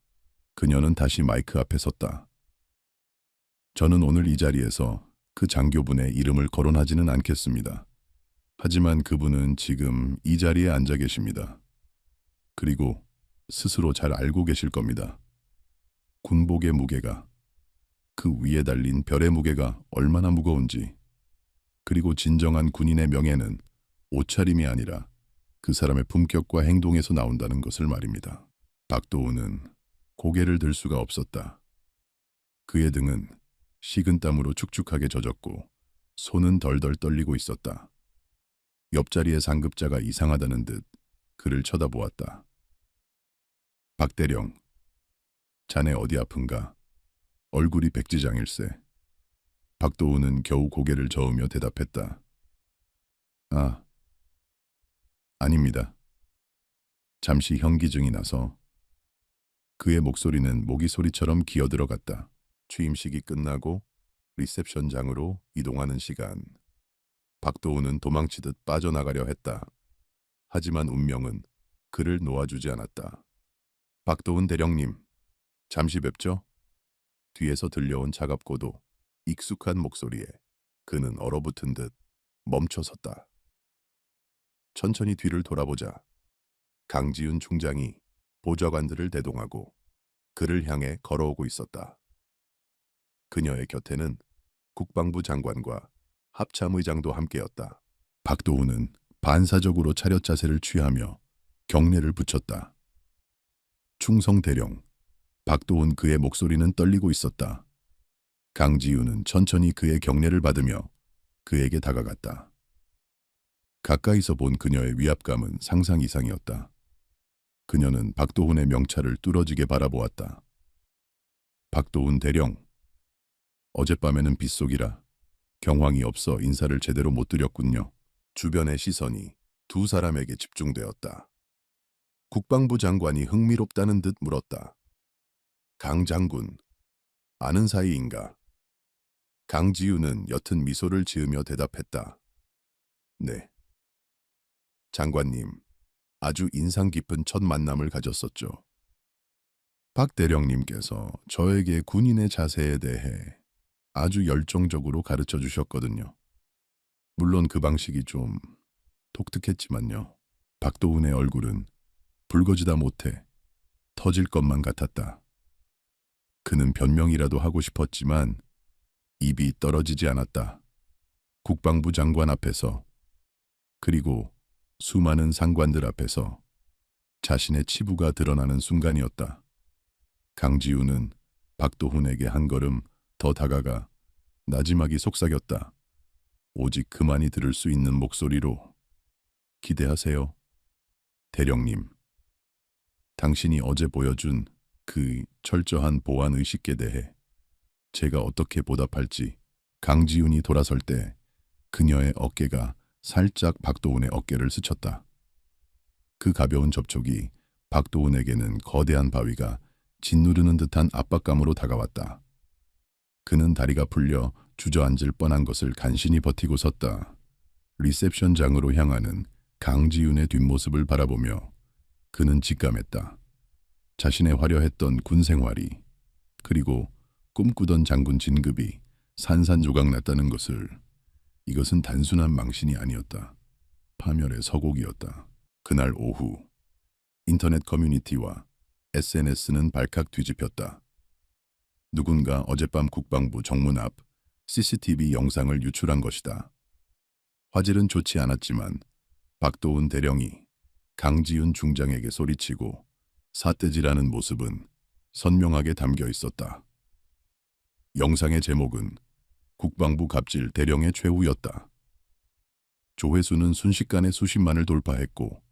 [SPEAKER 1] 그녀는 다시 마이크 앞에 섰다. 저는 오늘 이 자리에서 그 장교분의 이름을 거론하지는 않겠습니다. 하지만 그분은 지금 이 자리에 앉아 계십니다. 그리고 스스로 잘 알고 계실 겁니다. 군복의 무게가, 그 위에 달린 별의 무게가 얼마나 무거운지, 그리고 진정한 군인의 명예는 옷차림이 아니라 그 사람의 품격과 행동에서 나온다는 것을 말입니다. 박도훈은 고개를 들 수가 없었다. 그의 등은 식은땀으로 축축하게 젖었고 손은 덜덜 떨리고 있었다. 옆자리의 상급자가 이상하다는 듯 그를 쳐다보았다. 박대령, 자네 어디 아픈가? 얼굴이 백지장일세. 박도훈은 겨우 고개를 저으며 대답했다. 아, 아닙니다. 잠시 현기증이 나서 그의 목소리는 모기 소리처럼 기어들어갔다. 취임식이 끝나고 리셉션장으로 이동하는 시간. 박도훈은 도망치듯 빠져나가려 했다. 하지만 운명은 그를 놓아주지 않았다. 박도훈 대령님, 잠시 뵙죠? 뒤에서 들려온 차갑고도 익숙한 목소리에 그는 얼어붙은 듯 멈춰섰다. 천천히 뒤를 돌아보자 강지훈 중장이 보좌관들을 대동하고 그를 향해 걸어오고 있었다. 그녀의 곁에는 국방부 장관과 합참의장도 함께였다. 박도훈은 반사적으로 차렷 자세를 취하며 경례를 붙였다. 충성 대령, 박도훈. 그의 목소리는 떨리고 있었다. 강지훈은 천천히 그의 경례를 받으며 그에게 다가갔다. 가까이서 본 그녀의 위압감은 상상 이상이었다. 그녀는 박도훈의 명찰을 뚫어지게 바라보았다. 박도훈 대령, 어젯밤에는 빗속이라 경황이 없어 인사를 제대로 못 드렸군요. 주변의 시선이 두 사람에게 집중되었다. 국방부 장관이 흥미롭다는 듯 물었다. 강 장군, 아는 사이인가? 강지우는 옅은 미소를 지으며 대답했다. 네. 장관님, 아주 인상 깊은 첫 만남을 가졌었죠. 박 대령님께서 저에게 군인의 자세에 대해 아주 열정적으로 가르쳐 주셨거든요. 물론 그 방식이 좀 독특했지만요. 박도훈의 얼굴은 붉어지다 못해 터질 것만 같았다. 그는 변명이라도 하고 싶었지만 입이 떨어지지 않았다. 국방부 장관 앞에서, 그리고 수많은 상관들 앞에서 자신의 치부가 드러나는 순간이었다. 강지우는 박도훈에게 한 걸음 더 다가가 나지막이 속삭였다. 오직 그만이 들을 수 있는 목소리로. 기대하세요, 대령님. 당신이 어제 보여준 그 철저한 보안 의식에 대해 제가 어떻게 보답할지. 강지훈이 돌아설 때 그녀의 어깨가 살짝 박도훈의 어깨를 스쳤다. 그 가벼운 접촉이 박도훈에게는 거대한 바위가 짓누르는 듯한 압박감으로 다가왔다. 그는 다리가 풀려 주저앉을 뻔한 것을 간신히 버티고 섰다. 리셉션장으로 향하는 강지훈의 뒷모습을 바라보며 그는 직감했다. 자신의 화려했던 군 생활이, 그리고 꿈꾸던 장군 진급이 산산조각 났다는 것을. 이것은 단순한 망신이 아니었다. 파멸의 서곡이었다. 그날 오후 인터넷 커뮤니티와 SNS는 발칵 뒤집혔다. 누군가 어젯밤 국방부 정문 앞 CCTV 영상을 유출한 것이다. 화질은 좋지 않았지만 박도훈 대령이 강지훈 중장에게 소리치고 삿대질하는 모습은 선명하게 담겨 있었다. 영상의 제목은 국방부 갑질 대령의 최후였다. 조회수는 순식간에 수십만을 돌파했고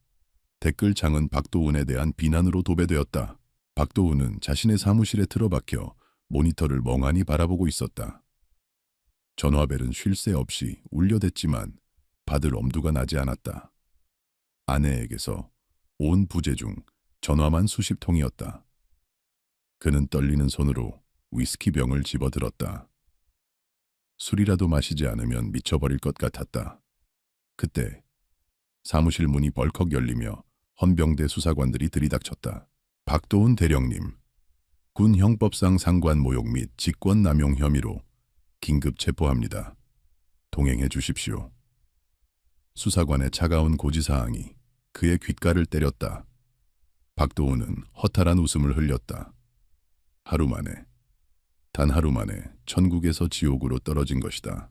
[SPEAKER 1] 댓글창은 박도훈에 대한 비난으로 도배되었다. 박도훈은 자신의 사무실에 틀어박혀 모니터를 멍하니 바라보고 있었다. 전화벨은 쉴 새 없이 울려댔지만 받을 엄두가 나지 않았다. 아내에게서 온 부재 중 전화만 수십 통이었다. 그는 떨리는 손으로 위스키병을 집어들었다. 술이라도 마시지 않으면 미쳐버릴 것 같았다. 그때 사무실 문이 벌컥 열리며 헌병대 수사관들이 들이닥쳤다. 박도훈 대령님, 군 형법상 상관 모욕 및 직권남용 혐의로 긴급 체포합니다. 동행해 주십시오. 수사관의 차가운 고지사항이 그의 귓가를 때렸다. 박도훈은 허탈한 웃음을 흘렸다. 하루 만에, 단 하루 만에 천국에서 지옥으로 떨어진 것이다.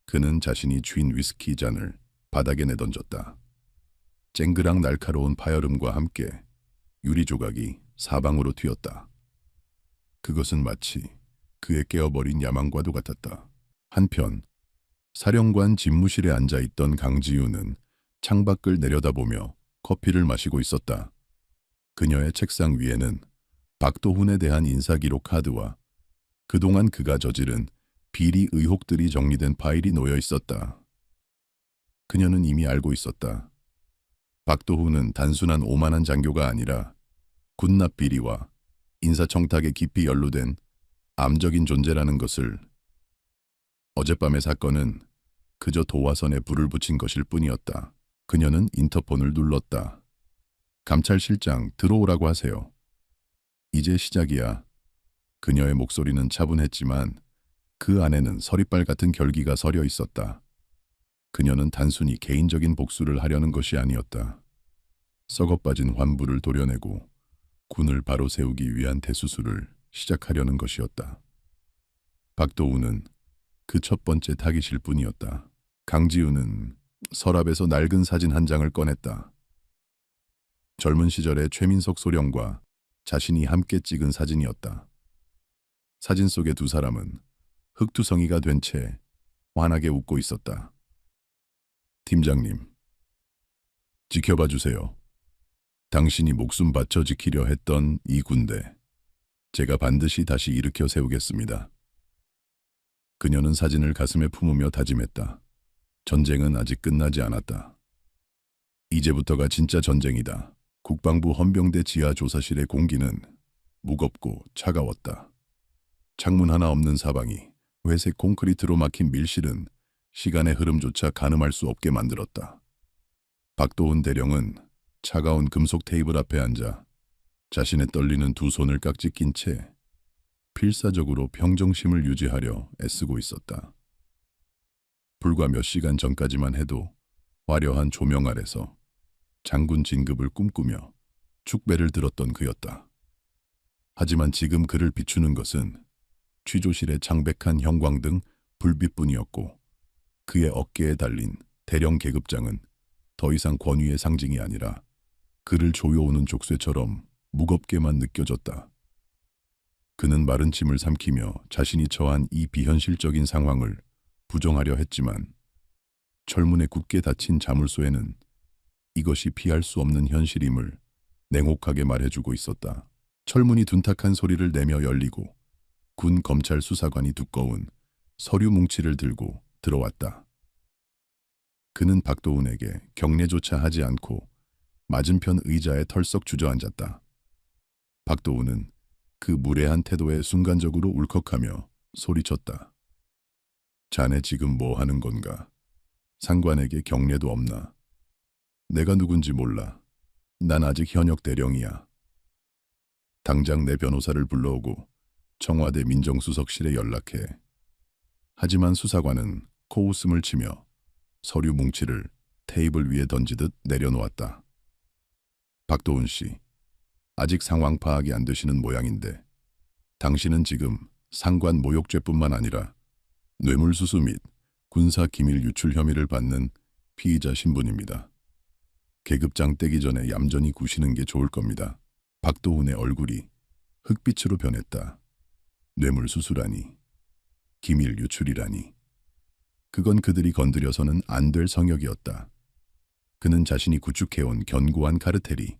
[SPEAKER 1] 그는 자신이 쥔 위스키 잔을 바닥에 내던졌다. 쨍그랑 날카로운 파열음과 함께 유리 조각이 사방으로 튀었다. 그것은 마치 그의 깨어버린 야망과도 같았다. 한편 사령관 집무실에 앉아있던 강지훈은 창밖을 내려다보며 커피를 마시고 있었다. 그녀의 책상 위에는 박도훈에 대한 인사기록 카드와 그동안 그가 저지른 비리 의혹들이 정리된 파일이 놓여 있었다. 그녀는 이미 알고 있었다. 박도훈은 단순한 오만한 장교가 아니라 군납 비리와 인사청탁에 깊이 연루된 암적인 존재라는 것을. 어젯밤의 사건은 그저 도화선에 불을 붙인 것일 뿐이었다. 그녀는 인터폰을 눌렀다. 감찰실장, 들어오라고 하세요. 이제 시작이야. 그녀의 목소리는 차분했지만 그 안에는 서리빨 같은 결기가 서려 있었다. 그녀는 단순히 개인적인 복수를 하려는 것이 아니었다. 썩어빠진 환부를 도려내고 군을 바로 세우기 위한 대수술을 시작하려는 것이었다. 박도훈은 그 첫 번째 타깃일 뿐이었다. 강지훈은 서랍에서 낡은 사진 한 장을 꺼냈다. 젊은 시절의 최민석 소령과 자신이 함께 찍은 사진이었다. 사진 속의 두 사람은 흑투성이가 된 채 환하게 웃고 있었다. 팀장님, 지켜봐 주세요. 당신이 목숨 바쳐 지키려 했던 이 군대, 제가 반드시 다시 일으켜 세우겠습니다. 그녀는 사진을 가슴에 품으며 다짐했다. 전쟁은 아직 끝나지 않았다. 이제부터가 진짜 전쟁이다. 국방부 헌병대 지하 조사실의 공기는 무겁고 차가웠다. 창문 하나 없는 사방이 회색 콘크리트로 막힌 밀실은 시간의 흐름조차 가늠할 수 없게 만들었다. 박도훈 대령은 차가운 금속 테이블 앞에 앉아 자신의 떨리는 두 손을 깍지 낀 채 필사적으로 평정심을 유지하려 애쓰고 있었다. 불과 몇 시간 전까지만 해도 화려한 조명 아래서 장군 진급을 꿈꾸며 축배를 들었던 그였다. 하지만 지금 그를 비추는 것은 취조실의 창백한 형광등 불빛뿐이었고 그의 어깨에 달린 대령 계급장은 더 이상 권위의 상징이 아니라 그를 조여오는 족쇄처럼 무겁게만 느껴졌다. 그는 마른 침을 삼키며 자신이 처한 이 비현실적인 상황을 부정하려 했지만 철문에 굳게 닫힌 자물쇠에는 이것이 피할 수 없는 현실임을 냉혹하게 말해주고 있었다. 철문이 둔탁한 소리를 내며 열리고 군 검찰 수사관이 두꺼운 서류 뭉치를 들고 들어왔다. 그는 박도훈에게 경례조차 하지 않고 맞은편 의자에 털썩 주저앉았다. 박도훈은 그 무례한 태도에 순간적으로 울컥하며 소리쳤다. 자네 지금 뭐 하는 건가? 상관에게 경례도 없나? 내가 누군지 몰라. 난 아직 현역 대령이야. 당장 내 변호사를 불러오고 청와대 민정수석실에 연락해. 하지만 수사관은 코웃음을 치며 서류 뭉치를 테이블 위에 던지듯 내려놓았다. 박도훈 씨, 아직 상황 파악이 안 되시는 모양인데 당신은 지금 상관 모욕죄뿐만 아니라 뇌물수수 및 군사 기밀 유출 혐의를 받는 피의자 신분입니다. 계급장 떼기 전에 얌전히 구시는 게 좋을 겁니다. 박도훈의 얼굴이 흑빛으로 변했다. 뇌물수수라니, 기밀 유출이라니. 그건 그들이 건드려서는 안 될 성역이었다. 그는 자신이 구축해온 견고한 카르텔이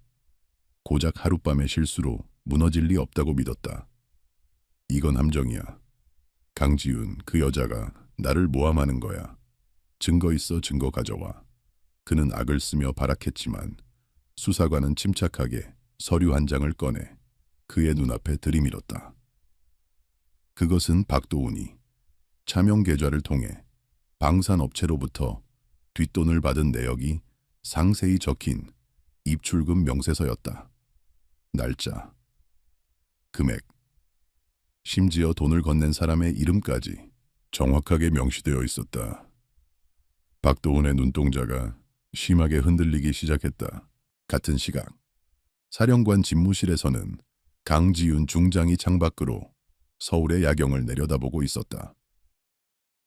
[SPEAKER 1] 고작 하룻밤의 실수로 무너질 리 없다고 믿었다. 이건 함정이야. 강지윤, 그 여자가 나를 모함하는 거야. 증거 있어, 증거 가져와. 그는 악을 쓰며 발악했지만 수사관은 침착하게 서류 한 장을 꺼내 그의 눈앞에 들이밀었다. 그것은 박도훈이 차명 계좌를 통해 방산업체로부터 뒷돈을 받은 내역이 상세히 적힌 입출금 명세서였다. 날짜, 금액, 심지어 돈을 건넨 사람의 이름까지 정확하게 명시되어 있었다. 박도훈의 눈동자가 심하게 흔들리기 시작했다. 같은 시각, 사령관 집무실에서는 강지윤 중장이 창밖으로 서울의 야경을 내려다보고 있었다.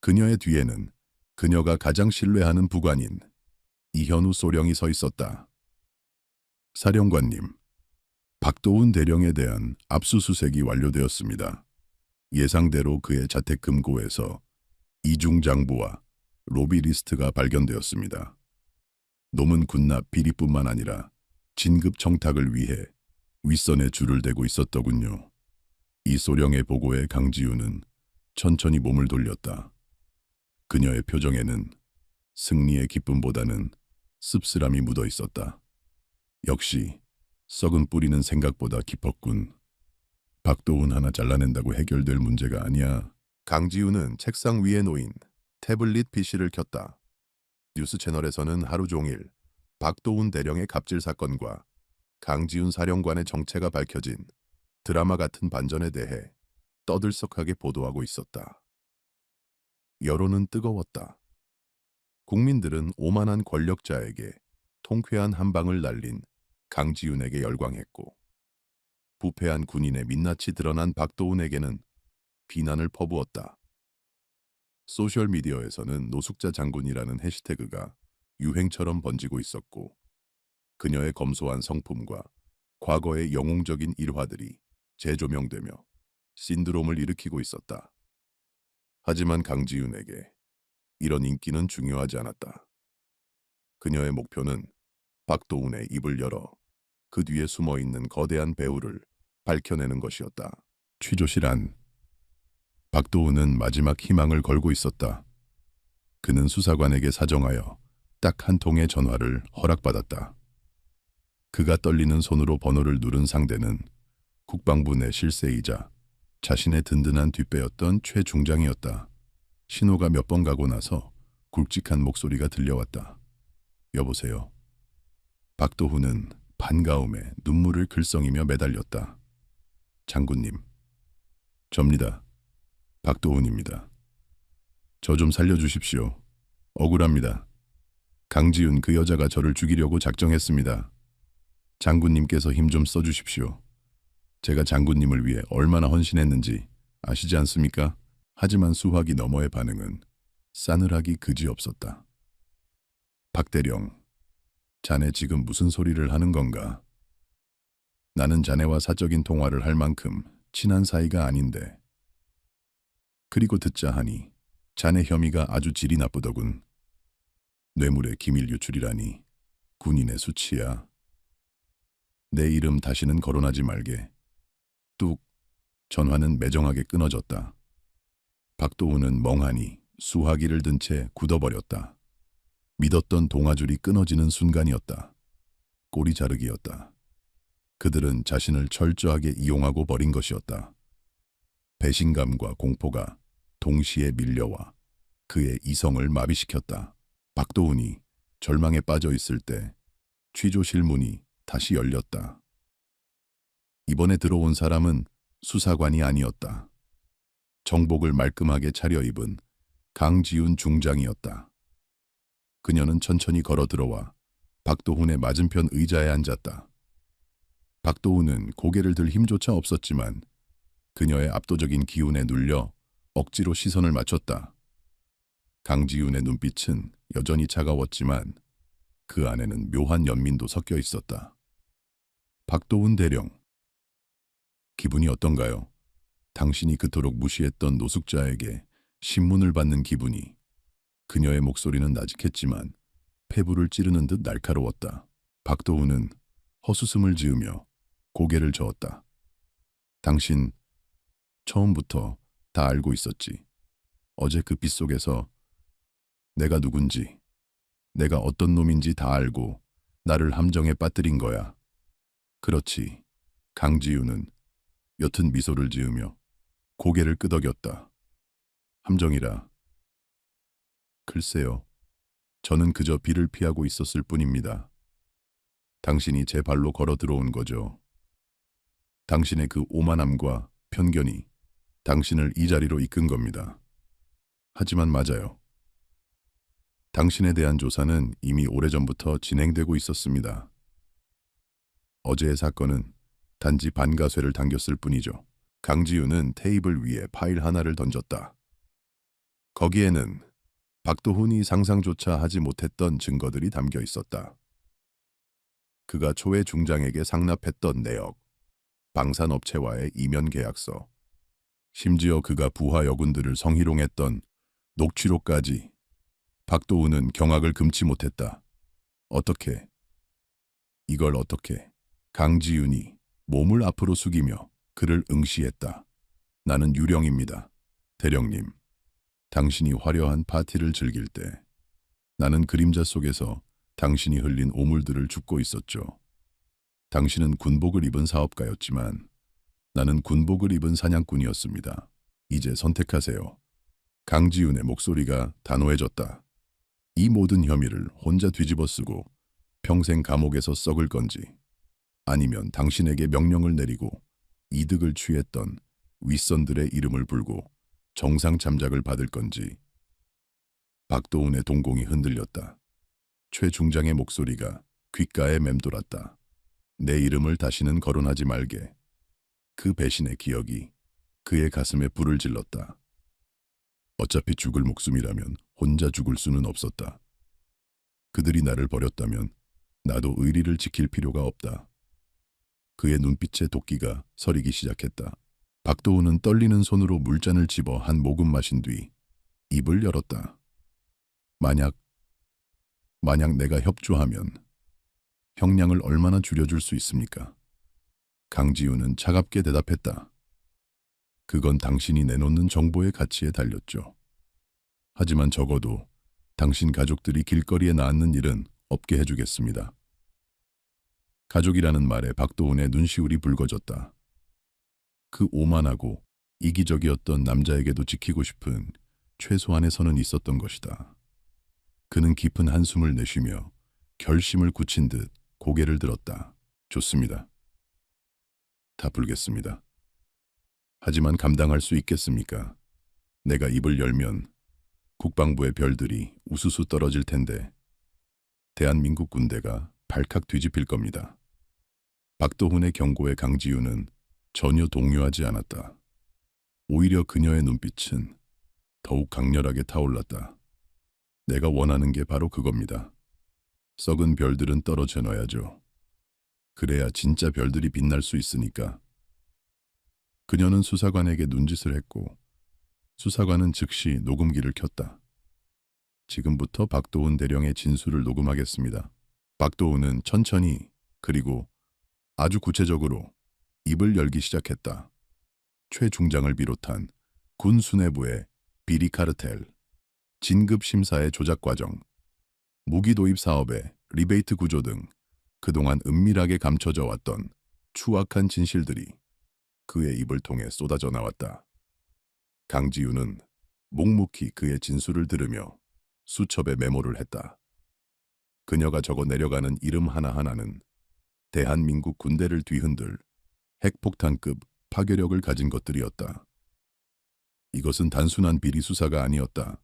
[SPEAKER 1] 그녀의 뒤에는 그녀가 가장 신뢰하는 부관인 이현우 소령이 서 있었다. 사령관님, 박도훈 대령에 대한 압수수색이 완료되었습니다. 예상대로 그의 자택 금고에서 이중장부와 로비리스트가 발견되었습니다. 놈은 군납 비리뿐만 아니라 진급 청탁을 위해 윗선에 줄을 대고 있었더군요. 이 소령의 보고에 강지윤은 천천히 몸을 돌렸다. 그녀의 표정에는 승리의 기쁨보다는 씁쓸함이 묻어 있었다. 역시 썩은 뿌리는 생각보다 깊었군. 박도훈 하나 잘라낸다고 해결될 문제가 아니야. 강지윤은 책상 위에 놓인 태블릿 PC를 켰다. 뉴스 채널에서는 하루 종일 박도훈 대령의 갑질 사건과 강지윤 사령관의 정체가 밝혀진 드라마 같은 반전에 대해 떠들썩하게 보도하고 있었다. 여론은 뜨거웠다. 국민들은 오만한 권력자에게 통쾌한 한 방을 날린 강지윤에게 열광했고, 부패한 군인의 민낯이 드러난 박도훈에게는 비난을 퍼부었다. 소셜미디어에서는 노숙자 장군이라는 해시태그가 유행처럼 번지고 있었고, 그녀의 검소한 성품과 과거의 영웅적인 일화들이 재조명되며 신드롬을 일으키고 있었다. 하지만 강지윤에게 이런 인기는 중요하지 않았다. 그녀의 목표는 박도훈의 입을 열어 그 뒤에 숨어있는 거대한 배후를 밝혀내는 것이었다. 취조실 안, 박도훈은 마지막 희망을 걸고 있었다. 그는 수사관에게 사정하여 딱 한 통의 전화를 허락받았다. 그가 떨리는 손으로 번호를 누른 상대는 국방부 내 실세이자 자신의 든든한 뒷배였던 최 중장이었다. 신호가 몇 번 가고 나서 굵직한 목소리가 들려왔다. 여보세요. 박도훈은 반가움에 눈물을 글썽이며 매달렸다. 장군님. 접니다. 박도훈입니다. 저 좀 살려주십시오. 억울합니다. 강지윤 그 여자가 저를 죽이려고 작정했습니다. 장군님께서 힘 좀 써주십시오. 제가 장군님을 위해 얼마나 헌신했는지 아시지 않습니까? 하지만 수화기 너머의 반응은 싸늘하기 그지없었다. 박대령, 자네 지금 무슨 소리를 하는 건가? 나는 자네와 사적인 통화를 할 만큼 친한 사이가 아닌데. 그리고 듣자 하니 자네 혐의가 아주 질이 나쁘더군. 뇌물의 기밀 유출이라니 군인의 수치야. 내 이름 다시는 거론하지 말게. 뚝. 전화는 매정하게 끊어졌다. 박도훈은 멍하니 수화기를 든 채 굳어버렸다. 믿었던 동아줄이 끊어지는 순간이었다. 꼬리 자르기였다. 그들은 자신을 철저하게 이용하고 버린 것이었다. 배신감과 공포가 동시에 밀려와 그의 이성을 마비시켰다. 박도훈이 절망에 빠져 있을 때 취조실 문이 다시 열렸다. 이번에 들어온 사람은 수사관이 아니었다. 정복을 말끔하게 차려입은 강지훈 중장이었다. 그녀는 천천히 걸어 들어와 박도훈의 맞은편 의자에 앉았다. 박도훈은 고개를 들 힘조차 없었지만 그녀의 압도적인 기운에 눌려 억지로 시선을 맞췄다. 강지훈의 눈빛은 여전히 차가웠지만 그 안에는 묘한 연민도 섞여 있었다. 박도훈 대령, 기분이 어떤가요? 당신이 그토록 무시했던 노숙자에게 신문을 받는 기분이. 그녀의 목소리는 나직했지만 폐부를 찌르는 듯 날카로웠다. 박도훈은 헛웃음을 지으며 고개를 저었다. 당신 처음부터 다 알고 있었지. 어제 그 빗속에서 내가 누군지, 내가 어떤 놈인지 다 알고 나를 함정에 빠뜨린 거야. 그렇지. 강지윤은 옅은 미소를 지으며 고개를 끄덕였다. 함정이라. 글쎄요. 저는 그저 비를 피하고 있었을 뿐입니다. 당신이 제 발로 걸어 들어온 거죠. 당신의 그 오만함과 편견이 당신을 이 자리로 이끈 겁니다. 하지만 맞아요. 당신에 대한 조사는 이미 오래전부터 진행되고 있었습니다. 어제의 사건은 단지 반가쇠를 당겼을 뿐이죠. 강지윤은 테이블 위에 파일 하나를 던졌다. 거기에는 박도훈이 상상조차 하지 못했던 증거들이 담겨 있었다. 그가 초회 중장에게 상납했던 내역, 방산업체와의 이면 계약서, 심지어 그가 부하 여군들을 성희롱했던 녹취록까지. 박도훈은 경악을 금치 못했다. 어떻게? 이걸 어떻게? 강지윤이 몸을 앞으로 숙이며 그를 응시했다. 나는 유령입니다. 대령님. 당신이 화려한 파티를 즐길 때 나는 그림자 속에서 당신이 흘린 오물들을 줍고 있었죠. 당신은 군복을 입은 사업가였지만 나는 군복을 입은 사냥꾼이었습니다. 이제 선택하세요. 강지윤의 목소리가 단호해졌다. 이 모든 혐의를 혼자 뒤집어쓰고 평생 감옥에서 썩을 건지, 아니면 당신에게 명령을 내리고 이득을 취했던 윗선들의 이름을 불고 정상 참작을 받을 건지. 박도훈의 동공이 흔들렸다. 최 중장의 목소리가 귓가에 맴돌았다. 내 이름을 다시는 거론하지 말게. 그 배신의 기억이 그의 가슴에 불을 질렀다. 어차피 죽을 목숨이라면 혼자 죽을 수는 없었다. 그들이 나를 버렸다면 나도 의리를 지킬 필요가 없다. 그의 눈빛에 도끼가 서리기 시작했다. 박도훈은 떨리는 손으로 물잔을 집어 한 모금 마신 뒤 입을 열었다. 만약 내가 협조하면 형량을 얼마나 줄여줄 수 있습니까? 강지윤은 차갑게 대답했다. 그건 당신이 내놓는 정보의 가치에 달렸죠. 하지만 적어도 당신 가족들이 길거리에 나앉는 일은 없게 해주겠습니다. 가족이라는 말에 박도훈의 눈시울이 붉어졌다. 그 오만하고 이기적이었던 남자에게도 지키고 싶은 최소한의 선은 있었던 것이다. 그는 깊은 한숨을 내쉬며 결심을 굳힌 듯 고개를 들었다. 좋습니다. 다 풀겠습니다. 하지만 감당할 수 있겠습니까? 내가 입을 열면 국방부의 별들이 우수수 떨어질 텐데 대한민국 군대가 발칵 뒤집힐 겁니다. 박도훈의 경고에 강지윤은 전혀 동요하지 않았다. 오히려 그녀의 눈빛은 더욱 강렬하게 타올랐다. 내가 원하는 게 바로 그겁니다. 썩은 별들은 떨어져 놔야죠. 그래야 진짜 별들이 빛날 수 있으니까. 그녀는 수사관에게 눈짓을 했고 수사관은 즉시 녹음기를 켰다. 지금부터 박도훈 대령의 진술을 녹음하겠습니다. 박도훈은 천천히 그리고 아주 구체적으로 입을 열기 시작했다. 최 중장을 비롯한 군 수뇌부의 비리 카르텔, 진급 심사의 조작 과정, 무기 도입 사업의 리베이트 구조 등 그동안 은밀하게 감춰져 왔던 추악한 진실들이 그의 입을 통해 쏟아져 나왔다. 강지윤은 묵묵히 그의 진술을 들으며 수첩에 메모를 했다. 그녀가 적어 내려가는 이름 하나하나는 대한민국 군대를 뒤흔들 핵폭탄급 파괴력을 가진 것들이었다. 이것은 단순한 비리 수사가 아니었다.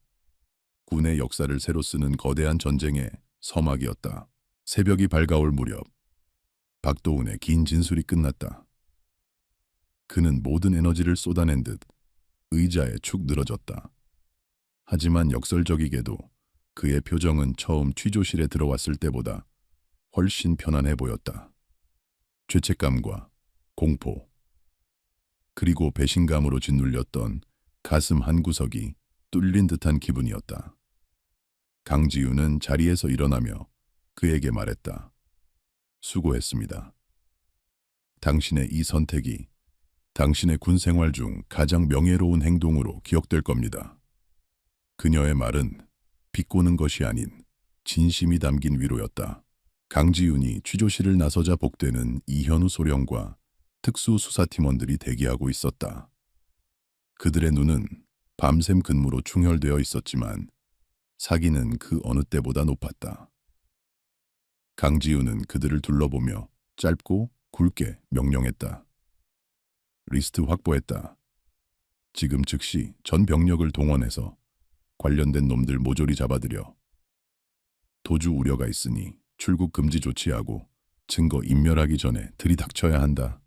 [SPEAKER 1] 군의 역사를 새로 쓰는 거대한 전쟁의 서막이었다. 새벽이 밝아올 무렵 박도훈의 긴 진술이 끝났다. 그는 모든 에너지를 쏟아낸 듯 의자에 축 늘어졌다. 하지만 역설적이게도 그의 표정은 처음 취조실에 들어왔을 때보다 훨씬 편안해 보였다. 죄책감과 공포, 그리고 배신감으로 짓눌렸던 가슴 한구석이 뚫린 듯한 기분이었다. 강지윤은 자리에서 일어나며 그에게 말했다. 수고했습니다. 당신의 이 선택이 당신의 군 생활 중 가장 명예로운 행동으로 기억될 겁니다. 그녀의 말은 비꼬는 것이 아닌 진심이 담긴 위로였다. 강지윤이 취조실을 나서자 복되는 이현우 소령과 특수수사팀원들이 대기하고 있었다. 그들의 눈은 밤샘 근무로 충혈되어 있었지만 사기는 그 어느 때보다 높았다. 강지윤은 그들을 둘러보며 짧고 굵게 명령했다. 리스트 확보했다. 지금 즉시 전 병력을 동원해서 관련된 놈들 모조리 잡아들여. 도주 우려가 있으니 출국 금지 조치하고 증거 인멸하기 전에 들이닥쳐야 한다.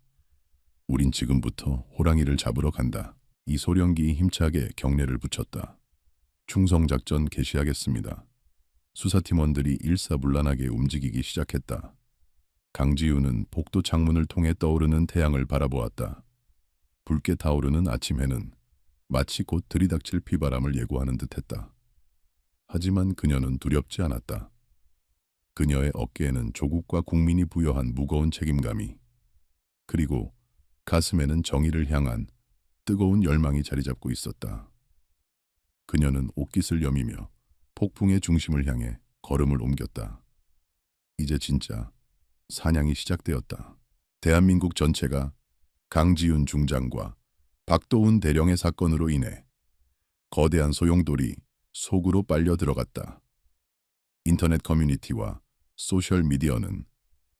[SPEAKER 1] 우린 지금부터 호랑이를 잡으러 간다. 이 소령기 힘차게 경례를 붙였다. 충성작전 개시하겠습니다. 수사팀원들이 일사불란하게 움직이기 시작했다. 강지윤은 복도 창문을 통해 떠오르는 태양을 바라보았다. 붉게 타오르는 아침 해는 마치 곧 들이닥칠 비바람을 예고하는 듯했다. 하지만 그녀는 두렵지 않았다. 그녀의 어깨에는 조국과 국민이 부여한 무거운 책임감이, 그리고 가슴에는 정의를 향한 뜨거운 열망이 자리 잡고 있었다. 그녀는 옷깃을 여미며 폭풍의 중심을 향해 걸음을 옮겼다. 이제 진짜 사냥이 시작되었다. 대한민국 전체가 강지윤 중장과 박도훈 대령의 사건으로 인해 거대한 소용돌이 속으로 빨려 들어갔다. 인터넷 커뮤니티와 소셜미디어는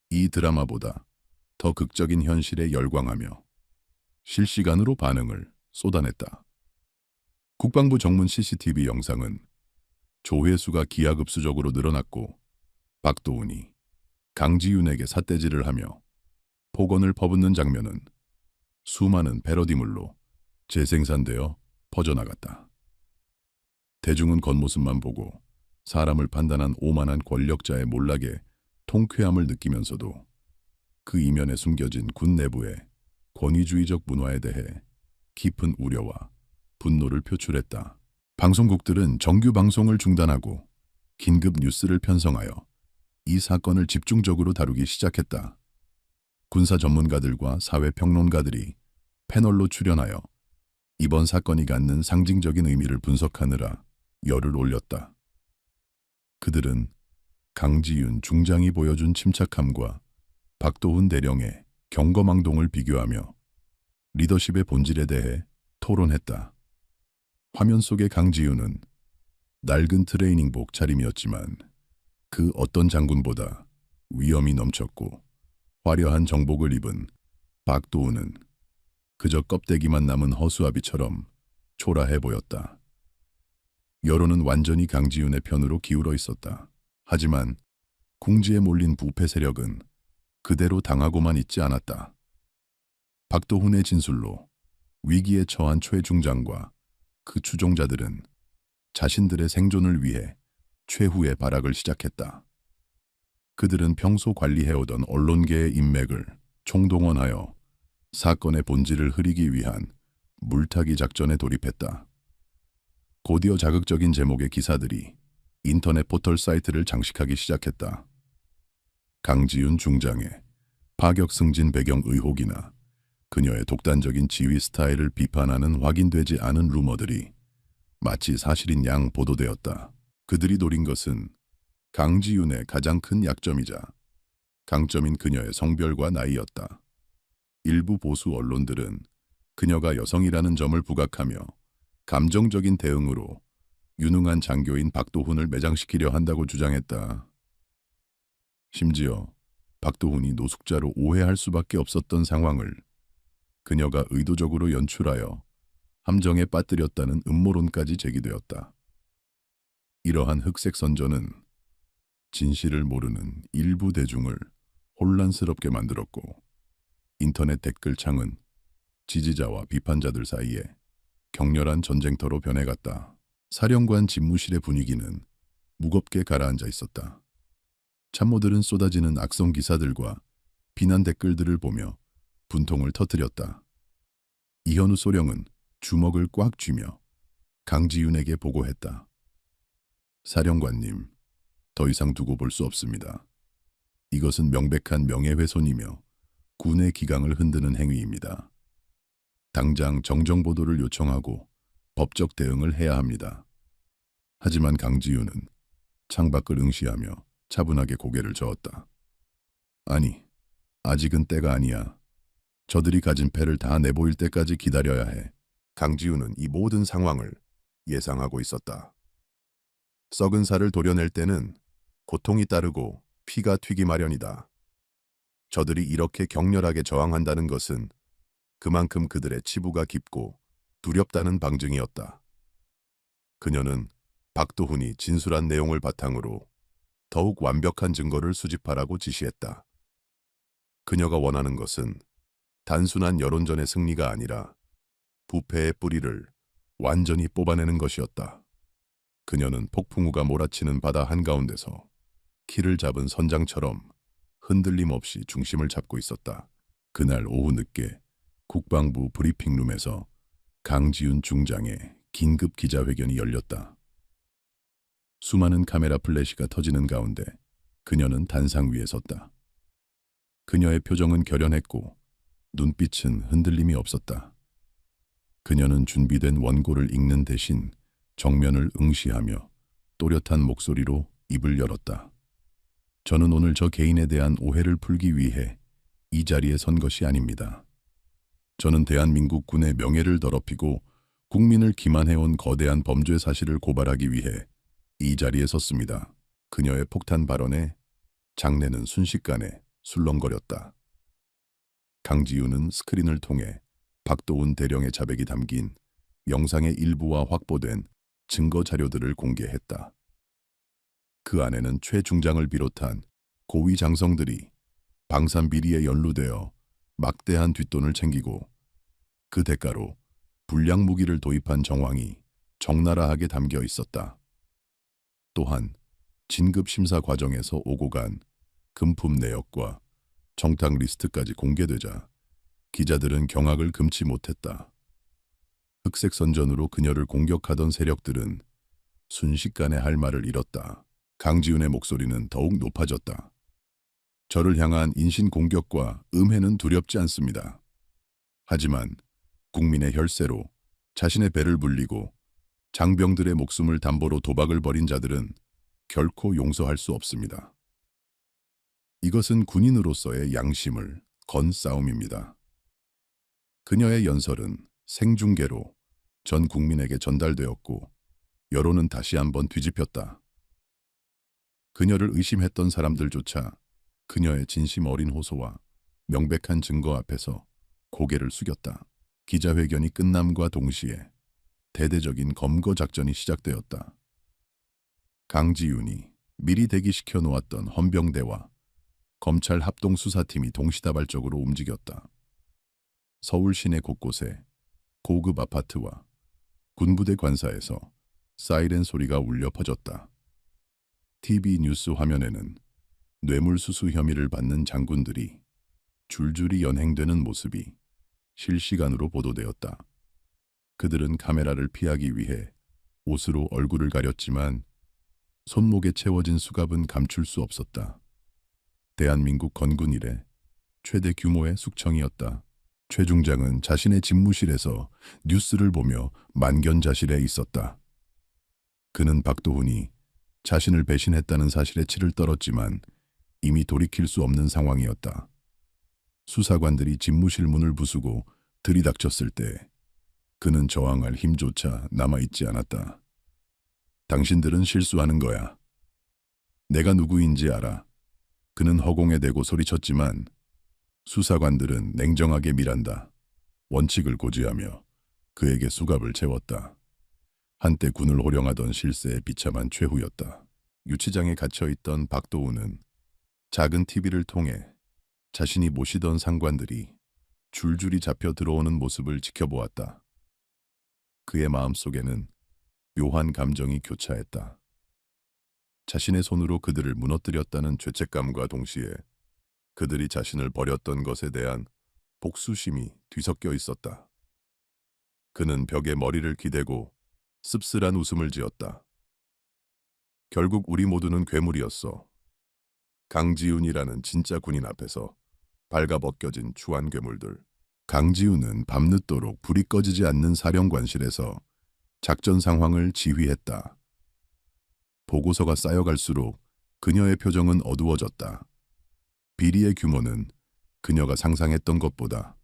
[SPEAKER 1] 이 드라마보다 더 극적인 현실에 열광하며 실시간으로 반응을 쏟아냈다. 국방부 정문 CCTV 영상은 조회수가 기하급수적으로 늘어났고 박도훈이 강지윤에게 삿대질을 하며 폭언을 퍼붓는 장면은 수많은 패러디물로 재생산되어 퍼져나갔다. 대중은 겉모습만 보고 사람을 판단한 오만한 권력자의 몰락에 통쾌함을 느끼면서도 그 이면에 숨겨진 군 내부의 권위주의적 문화에 대해 깊은 우려와 분노를 표출했다. 방송국들은 정규 방송을 중단하고 긴급 뉴스를 편성하여 이 사건을 집중적으로 다루기 시작했다. 군사 전문가들과 사회평론가들이 패널로 출연하여 이번 사건이 갖는 상징적인 의미를 분석하느라 열을 올렸다. 그들은 강지윤 중장이 보여준 침착함과 박도훈 대령의 경거망동을 비교하며 리더십의 본질에 대해 토론했다. 화면 속의 강지윤은 낡은 트레이닝복 차림이었지만 그 어떤 장군보다 위엄이 넘쳤고, 화려한 정복을 입은 박도훈은 그저 껍데기만 남은 허수아비처럼 초라해 보였다. 여론은 완전히 강지윤의 편으로 기울어 있었다. 하지만 궁지에 몰린 부패 세력은 그대로 당하고만 있지 않았다. 박도훈의 진술로 위기에 처한 최 중장과 그 추종자들은 자신들의 생존을 위해 최후의 발악을 시작했다. 그들은 평소 관리해오던 언론계의 인맥을 총동원하여 사건의 본질을 흐리기 위한 물타기 작전에 돌입했다. 곧이어 자극적인 제목의 기사들이 인터넷 포털 사이트를 장식하기 시작했다. 강지윤 중장의 파격 승진 배경 의혹이나 그녀의 독단적인 지휘 스타일을 비판하는 확인되지 않은 루머들이 마치 사실인 양 보도되었다. 그들이 노린 것은 강지윤의 가장 큰 약점이자 강점인 그녀의 성별과 나이였다. 일부 보수 언론들은 그녀가 여성이라는 점을 부각하며 감정적인 대응으로 유능한 장교인 박도훈을 매장시키려 한다고 주장했다. 심지어 박도훈이 노숙자로 오해할 수밖에 없었던 상황을 그녀가 의도적으로 연출하여 함정에 빠뜨렸다는 음모론까지 제기되었다. 이러한 흑색 선전은 진실을 모르는 일부 대중을 혼란스럽게 만들었고 인터넷 댓글창은 지지자와 비판자들 사이에 격렬한 전쟁터로 변해갔다. 사령관 집무실의 분위기는 무겁게 가라앉아 있었다. 참모들은 쏟아지는 악성 기사들과 비난 댓글들을 보며 분통을 터뜨렸다. 이현우 소령은 주먹을 꽉 쥐며 강지윤에게 보고했다. 사령관님, 더 이상 두고 볼 수 없습니다. 이것은 명백한 명예훼손이며 군의 기강을 흔드는 행위입니다. 당장 정정보도를 요청하고 법적 대응을 해야 합니다. 하지만 강지윤은 창밖을 응시하며 차분하게 고개를 저었다. 아니, 아직은 때가 아니야. 저들이 가진 패를 다 내보일 때까지 기다려야 해. 강지윤은 이 모든 상황을 예상하고 있었다. 썩은 살을 도려낼 때는 고통이 따르고 피가 튀기 마련이다. 저들이 이렇게 격렬하게 저항한다는 것은 그만큼 그들의 치부가 깊고 두렵다는 방증이었다. 그녀는 박도훈이 진술한 내용을 바탕으로 더욱 완벽한 증거를 수집하라고 지시했다. 그녀가 원하는 것은 단순한 여론전의 승리가 아니라 부패의 뿌리를 완전히 뽑아내는 것이었다. 그녀는 폭풍우가 몰아치는 바다 한가운데서 키를 잡은 선장처럼 흔들림 없이 중심을 잡고 있었다. 그날 오후 늦게 국방부 브리핑룸에서 강지윤 중장의 긴급 기자회견이 열렸다. 수많은 카메라 플래시가 터지는 가운데 그녀는 단상 위에 섰다. 그녀의 표정은 결연했고 눈빛은 흔들림이 없었다. 그녀는 준비된 원고를 읽는 대신 정면을 응시하며 또렷한 목소리로 입을 열었다. 저는 오늘 저 개인에 대한 오해를 풀기 위해 이 자리에 선 것이 아닙니다. 저는 대한민국 군의 명예를 더럽히고 국민을 기만해온 거대한 범죄 사실을 고발하기 위해 이 자리에 섰습니다. 그녀의 폭탄 발언에 장내는 순식간에 술렁거렸다. 강지윤은 스크린을 통해 박도훈 대령의 자백이 담긴 영상의 일부와 확보된 증거 자료들을 공개했다. 그 안에는 최 중장을 비롯한 고위 장성들이 방산 비리에 연루되어 막대한 뒷돈을 챙기고 그 대가로 불량 무기를 도입한 정황이 적나라하게 담겨 있었다. 또한 진급 심사 과정에서 오고 간 금품 내역과 정탁 리스트까지 공개되자 기자들은 경악을 금치 못했다. 흑색 선전으로 그녀를 공격하던 세력들은 순식간에 할 말을 잃었다. 강지윤의 목소리는 더욱 높아졌다. 저를 향한 인신 공격과 음해는 두렵지 않습니다. 하지만 국민의 혈세로 자신의 배를 불리고 장병들의 목숨을 담보로 도박을 벌인 자들은 결코 용서할 수 없습니다. 이것은 군인으로서의 양심을 건 싸움입니다. 그녀의 연설은 생중계로 전 국민에게 전달되었고 여론은 다시 한번 뒤집혔다. 그녀를 의심했던 사람들조차 그녀의 진심 어린 호소와 명백한 증거 앞에서 고개를 숙였다. 기자회견이 끝남과 동시에 대대적인 검거 작전이 시작되었다. 강지윤이 미리 대기시켜 놓았던 헌병대와 검찰 합동수사팀이 동시다발적으로 움직였다. 서울 시내 곳곳에 고급 아파트와 군부대 관사에서 사이렌 소리가 울려 퍼졌다. TV 뉴스 화면에는 뇌물수수 혐의를 받는 장군들이 줄줄이 연행되는 모습이 실시간으로 보도되었다. 그들은 카메라를 피하기 위해 옷으로 얼굴을 가렸지만 손목에 채워진 수갑은 감출 수 없었다. 대한민국 건군 이래 최대 규모의 숙청이었다. 최 중장은 자신의 집무실에서 뉴스를 보며 만견자실에 있었다. 그는 박도훈이 자신을 배신했다는 사실에 치를 떨었지만 이미 돌이킬 수 없는 상황이었다. 수사관들이 집무실 문을 부수고 들이닥쳤을 때 그는 저항할 힘조차 남아있지 않았다. 당신들은 실수하는 거야. 내가 누구인지 알아. 그는 허공에 대고 소리쳤지만 수사관들은 냉정하게 밀한다. 원칙을 고지하며 그에게 수갑을 채웠다. 한때 군을 호령하던 실세에 비참한 최후였다. 유치장에 갇혀있던 박도우는 작은 TV를 통해 자신이 모시던 상관들이 줄줄이 잡혀 들어오는 모습을 지켜보았다. 그의 마음속에는 묘한 감정이 교차했다. 자신의 손으로 그들을 무너뜨렸다는 죄책감과 동시에 그들이 자신을 버렸던 것에 대한 복수심이 뒤섞여 있었다. 그는 벽에 머리를 기대고 씁쓸한 웃음을 지었다. 결국 우리 모두는 괴물이었어. 강지훈이라는 진짜 군인 앞에서 발가벗겨진 추한 괴물들. 강지훈은 밤늦도록 불이 꺼지지 않는 사령관실에서 작전 상황을 지휘했다. 보고서가 쌓여갈수록 그녀의 표정은 어두워졌다. 비리의 규모는 그녀가 상상했던 것보다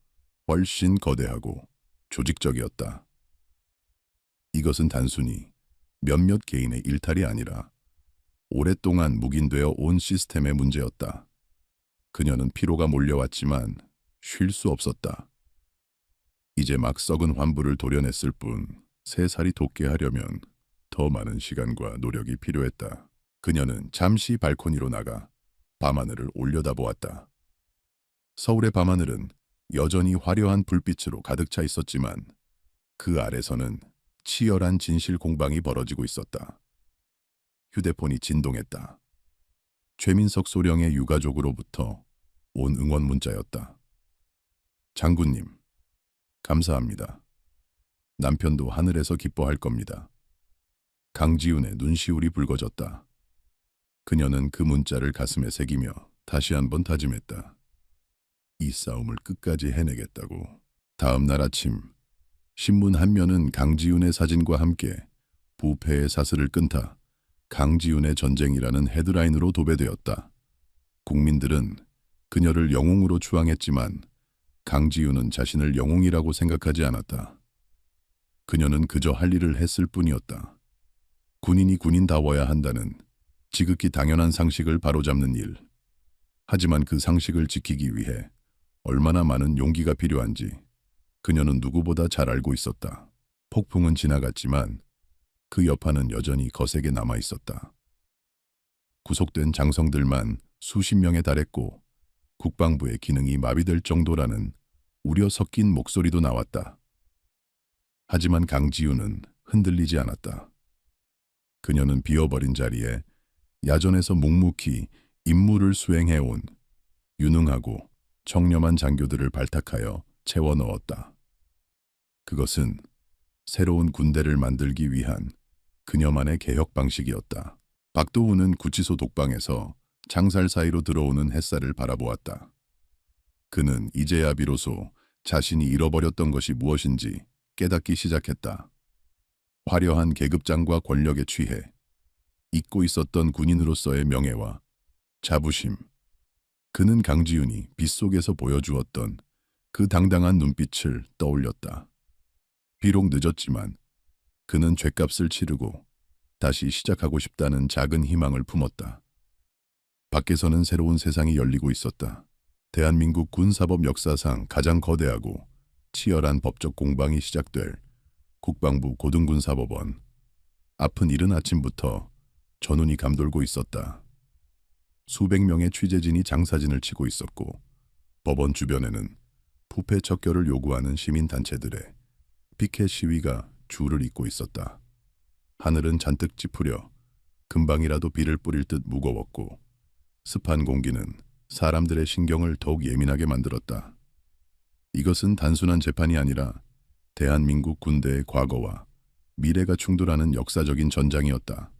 [SPEAKER 1] 훨씬 거대하고 조직적이었다. 이것은 단순히 몇몇 개인의 일탈이 아니라 오랫동안 묵인되어 온 시스템의 문제였다. 그녀는 피로가 몰려왔지만 쉴 수 없었다. 이제 막 썩은 환부를 도려냈을 뿐 새 살이 돋게 하려면 더 많은 시간과 노력이 필요했다. 그녀는 잠시 발코니로 나가 밤하늘을 올려다보았다. 서울의 밤하늘은 여전히 화려한 불빛으로 가득 차 있었지만 그 아래서는 치열한 진실 공방이 벌어지고 있었다. 휴대폰이 진동했다. 최민석 소령의 유가족으로부터 온 응원 문자였다. 장군님, 감사합니다. 남편도 하늘에서 기뻐할 겁니다. 강지훈의 눈시울이 붉어졌다. 그녀는 그 문자를 가슴에 새기며 다시 한번 다짐했다. 이 싸움을 끝까지 해내겠다고. 다음 날 아침, 신문 한 면은 강지훈의 사진과 함께 부패의 사슬을 끈다. 강지훈의 전쟁이라는 헤드라인으로 도배되었다. 국민들은 그녀를 영웅으로 추앙했지만 강지훈은 자신을 영웅이라고 생각하지 않았다. 그녀는 그저 할 일을 했을 뿐이었다. 군인이 군인다워야 한다는 지극히 당연한 상식을 바로잡는 일. 하지만 그 상식을 지키기 위해 얼마나 많은 용기가 필요한지 그녀는 누구보다 잘 알고 있었다. 폭풍은 지나갔지만 그 여파는 여전히 거세게 남아 있었다. 구속된 장성들만 수십 명에 달했고 국방부의 기능이 마비될 정도라는 우려 섞인 목소리도 나왔다. 하지만 강지훈은 흔들리지 않았다. 그녀는 비어버린 자리에 야전에서 묵묵히 임무를 수행해온 유능하고 청렴한 장교들을 발탁하여 채워 넣었다. 그것은 새로운 군대를 만들기 위한 그녀만의 개혁 방식이었다. 박도훈은 구치소 독방에서 창살 사이로 들어오는 햇살을 바라보았다. 그는 이제야 비로소 자신이 잃어버렸던 것이 무엇인지 깨닫기 시작했다. 화려한 계급장과 권력에 취해 잊고 있었던 군인으로서의 명예와 자부심. 그는 강지훈이 빗속에서 보여주었던 그 당당한 눈빛을 떠올렸다. 비록 늦었지만 그는 죗값을 치르고 다시 시작하고 싶다는 작은 희망을 품었다. 밖에서는 새로운 세상이 열리고 있었다. 대한민국 군사법 역사상 가장 거대하고 치열한 법적 공방이 시작될 국방부 고등군사법원. 앞은 이른 아침부터 전운이 감돌고 있었다. 수백 명의 취재진이 장사진을 치고 있었고 법원 주변에는 부패 척결을 요구하는 시민단체들의 피켓 시위가 줄을 잇고 있었다. 하늘은 잔뜩 찌푸려 금방이라도 비를 뿌릴 듯 무거웠고 습한 공기는 사람들의 신경을 더욱 예민하게 만들었다. 이것은 단순한 재판이 아니라 대한민국 군대의 과거와 미래가 충돌하는 역사적인 전장이었다.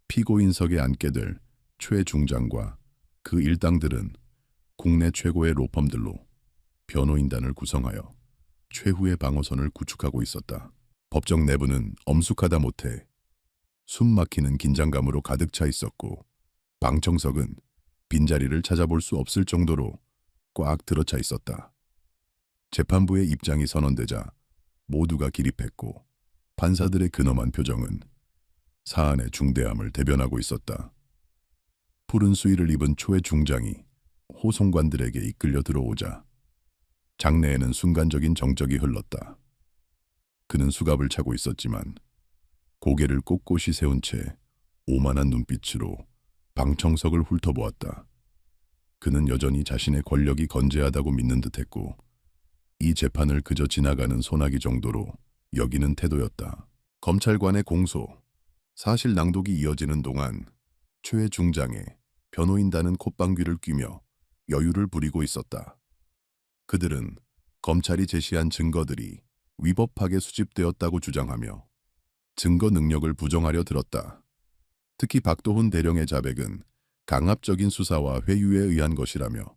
[SPEAKER 1] 피고인석에 앉게 될 최 중장과 그 일당들은 국내 최고의 로펌들로 변호인단을 구성하여 최후의 방어선을 구축하고 있었다. 법정 내부는 엄숙하다 못해 숨 막히는 긴장감으로 가득 차 있었고 방청석은 빈자리를 찾아볼 수 없을 정도로 꽉 들어차 있었다. 재판부의 입장이 선언되자 모두가 기립했고 판사들의 근엄한 표정은 사안의 중대함을 대변하고 있었다. 푸른 수의를 입은 초의 중장이 호송관들에게 이끌려 들어오자 장내에는 순간적인 정적이 흘렀다. 그는 수갑을 차고 있었지만 고개를 꼿꼿이 세운 채 오만한 눈빛으로 방청석을 훑어보았다. 그는 여전히 자신의 권력이 건재하다고 믿는 듯했고 이 재판을 그저 지나가는 소나기 정도로 여기는 태도였다. 검찰관의 공소, 사실 낭독이 이어지는 동안 최 중장의 변호인단은 콧방귀를 뀌며 여유를 부리고 있었다. 그들은 검찰이 제시한 증거들이 위법하게 수집되었다고 주장하며 증거 능력을 부정하려 들었다. 특히 박도훈 대령의 자백은 강압적인 수사와 회유에 의한 것이라며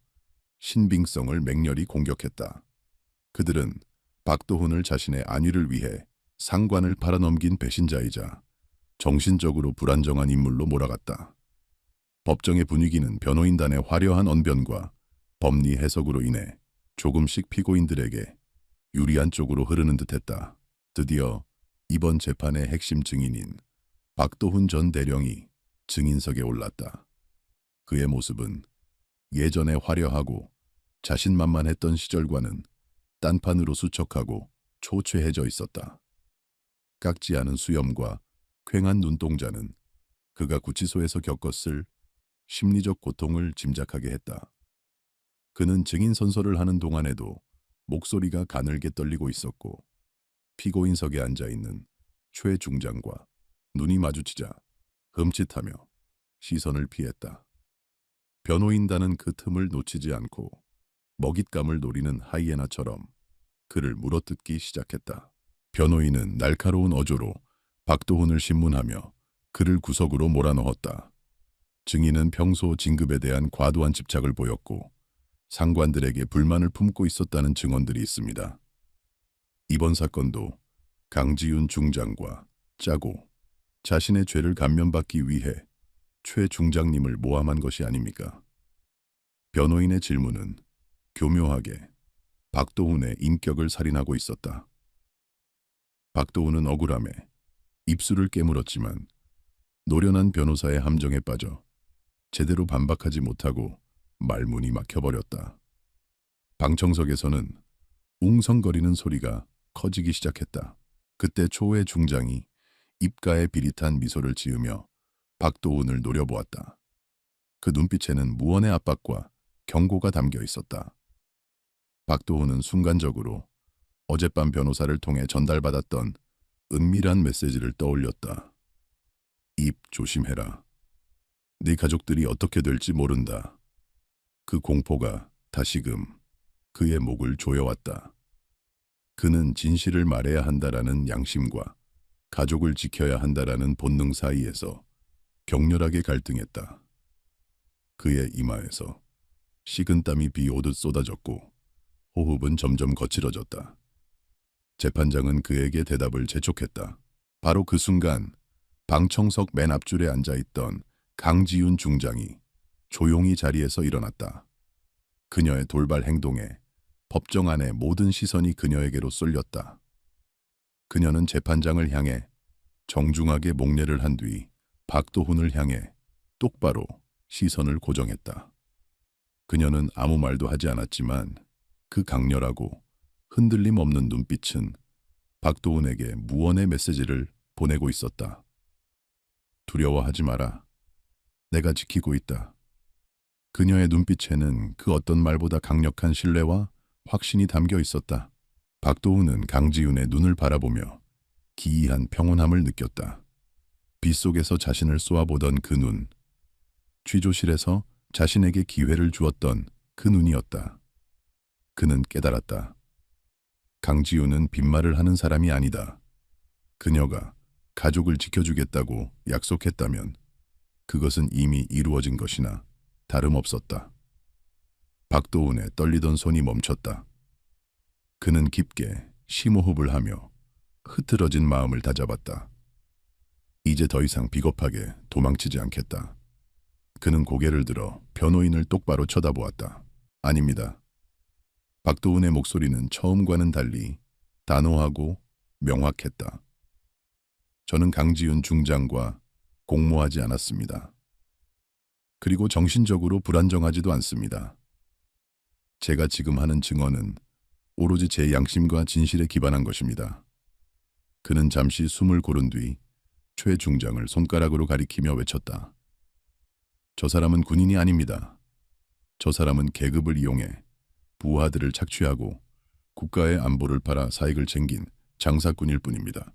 [SPEAKER 1] 신빙성을 맹렬히 공격했다. 그들은 박도훈을 자신의 안위를 위해 상관을 팔아넘긴 배신자이자 정신적으로 불안정한 인물로 몰아갔다. 법정의 분위기는 변호인단의 화려한 언변과 법리 해석으로 인해 조금씩 피고인들에게 유리한 쪽으로 흐르는 듯했다. 드디어 이번 재판의 핵심 증인인 박도훈 전 대령이 증인석에 올랐다. 그의 모습은 예전에 화려하고 자신만만했던 시절과는 딴판으로 수척하고 초췌해져 있었다. 깎지 않은 수염과 퀭한 눈동자는 그가 구치소에서 겪었을 심리적 고통을 짐작하게 했다. 그는 증인 선서를 하는 동안에도 목소리가 가늘게 떨리고 있었고 피고인석에 앉아있는 최 중장과 눈이 마주치자 흠칫하며 시선을 피했다. 변호인단은 그 틈을 놓치지 않고 먹잇감을 노리는 하이에나처럼 그를 물어뜯기 시작했다. 변호인은 날카로운 어조로 박도훈을 신문하며 그를 구석으로 몰아넣었다. 증인은 평소 진급에 대한 과도한 집착을 보였고 상관들에게 불만을 품고 있었다는 증언들이 있습니다. 이번 사건도 강지윤 중장과 짜고 자신의 죄를 감면받기 위해 최 중장님을 모함한 것이 아닙니까? 변호인의 질문은 교묘하게 박도훈의 인격을 살인하고 있었다. 박도훈은 억울함에 입술을 깨물었지만 노련한 변호사의 함정에 빠져 제대로 반박하지 못하고 말문이 막혀버렸다. 방청석에서는 웅성거리는 소리가 커지기 시작했다. 그때 초의 중장이 입가에 비릿한 미소를 지으며 박도훈을 노려보았다. 그 눈빛에는 무언의 압박과 경고가 담겨 있었다. 박도훈은 순간적으로 어젯밤 변호사를 통해 전달받았던 은밀한 메시지를 떠올렸다. 입 조심해라. 네 가족들이 어떻게 될지 모른다. 그 공포가 다시금 그의 목을 조여왔다. 그는 진실을 말해야 한다라는 양심과 가족을 지켜야 한다라는 본능 사이에서 격렬하게 갈등했다. 그의 이마에서 식은땀이 비 오듯 쏟아졌고 호흡은 점점 거칠어졌다. 재판장은 그에게 대답을 재촉했다. 바로 그 순간 방청석 맨 앞줄에 앉아있던 강지윤 중장이 조용히 자리에서 일어났다. 그녀의 돌발 행동에 법정 안의 모든 시선이 그녀에게로 쏠렸다. 그녀는 재판장을 향해 정중하게 목례를 한 뒤 박도훈을 향해 똑바로 시선을 고정했다. 그녀는 아무 말도 하지 않았지만 그 강렬하고 흔들림 없는 눈빛은 박도훈에게 무언의 메시지를 보내고 있었다. 두려워하지 마라. 내가 지키고 있다. 그녀의 눈빛에는 그 어떤 말보다 강력한 신뢰와 확신이 담겨 있었다. 박도훈은 강지윤의 눈을 바라보며 기이한 평온함을 느꼈다. 빗속에서 자신을 쏘아보던 그 눈, 취조실에서 자신에게 기회를 주었던 그 눈이었다. 그는 깨달았다. 강지윤은 빈말을 하는 사람이 아니다. 그녀가 가족을 지켜주겠다고 약속했다면 그것은 이미 이루어진 것이나 다름없었다. 박도훈의 떨리던 손이 멈췄다. 그는 깊게 심호흡을 하며 흐트러진 마음을 다잡았다. 이제 더 이상 비겁하게 도망치지 않겠다. 그는 고개를 들어 변호인을 똑바로 쳐다보았다. 아닙니다. 박도훈의 목소리는 처음과는 달리 단호하고 명확했다. 저는 강지훈 중장과 공모하지 않았습니다. 그리고 정신적으로 불안정하지도 않습니다. 제가 지금 하는 증언은 오로지 제 양심과 진실에 기반한 것입니다. 그는 잠시 숨을 고른 뒤 최 중장을 손가락으로 가리키며 외쳤다. 저 사람은 군인이 아닙니다. 저 사람은 계급을 이용해 부하들을 착취하고 국가의 안보를 팔아 사익을 챙긴 장사꾼일 뿐입니다.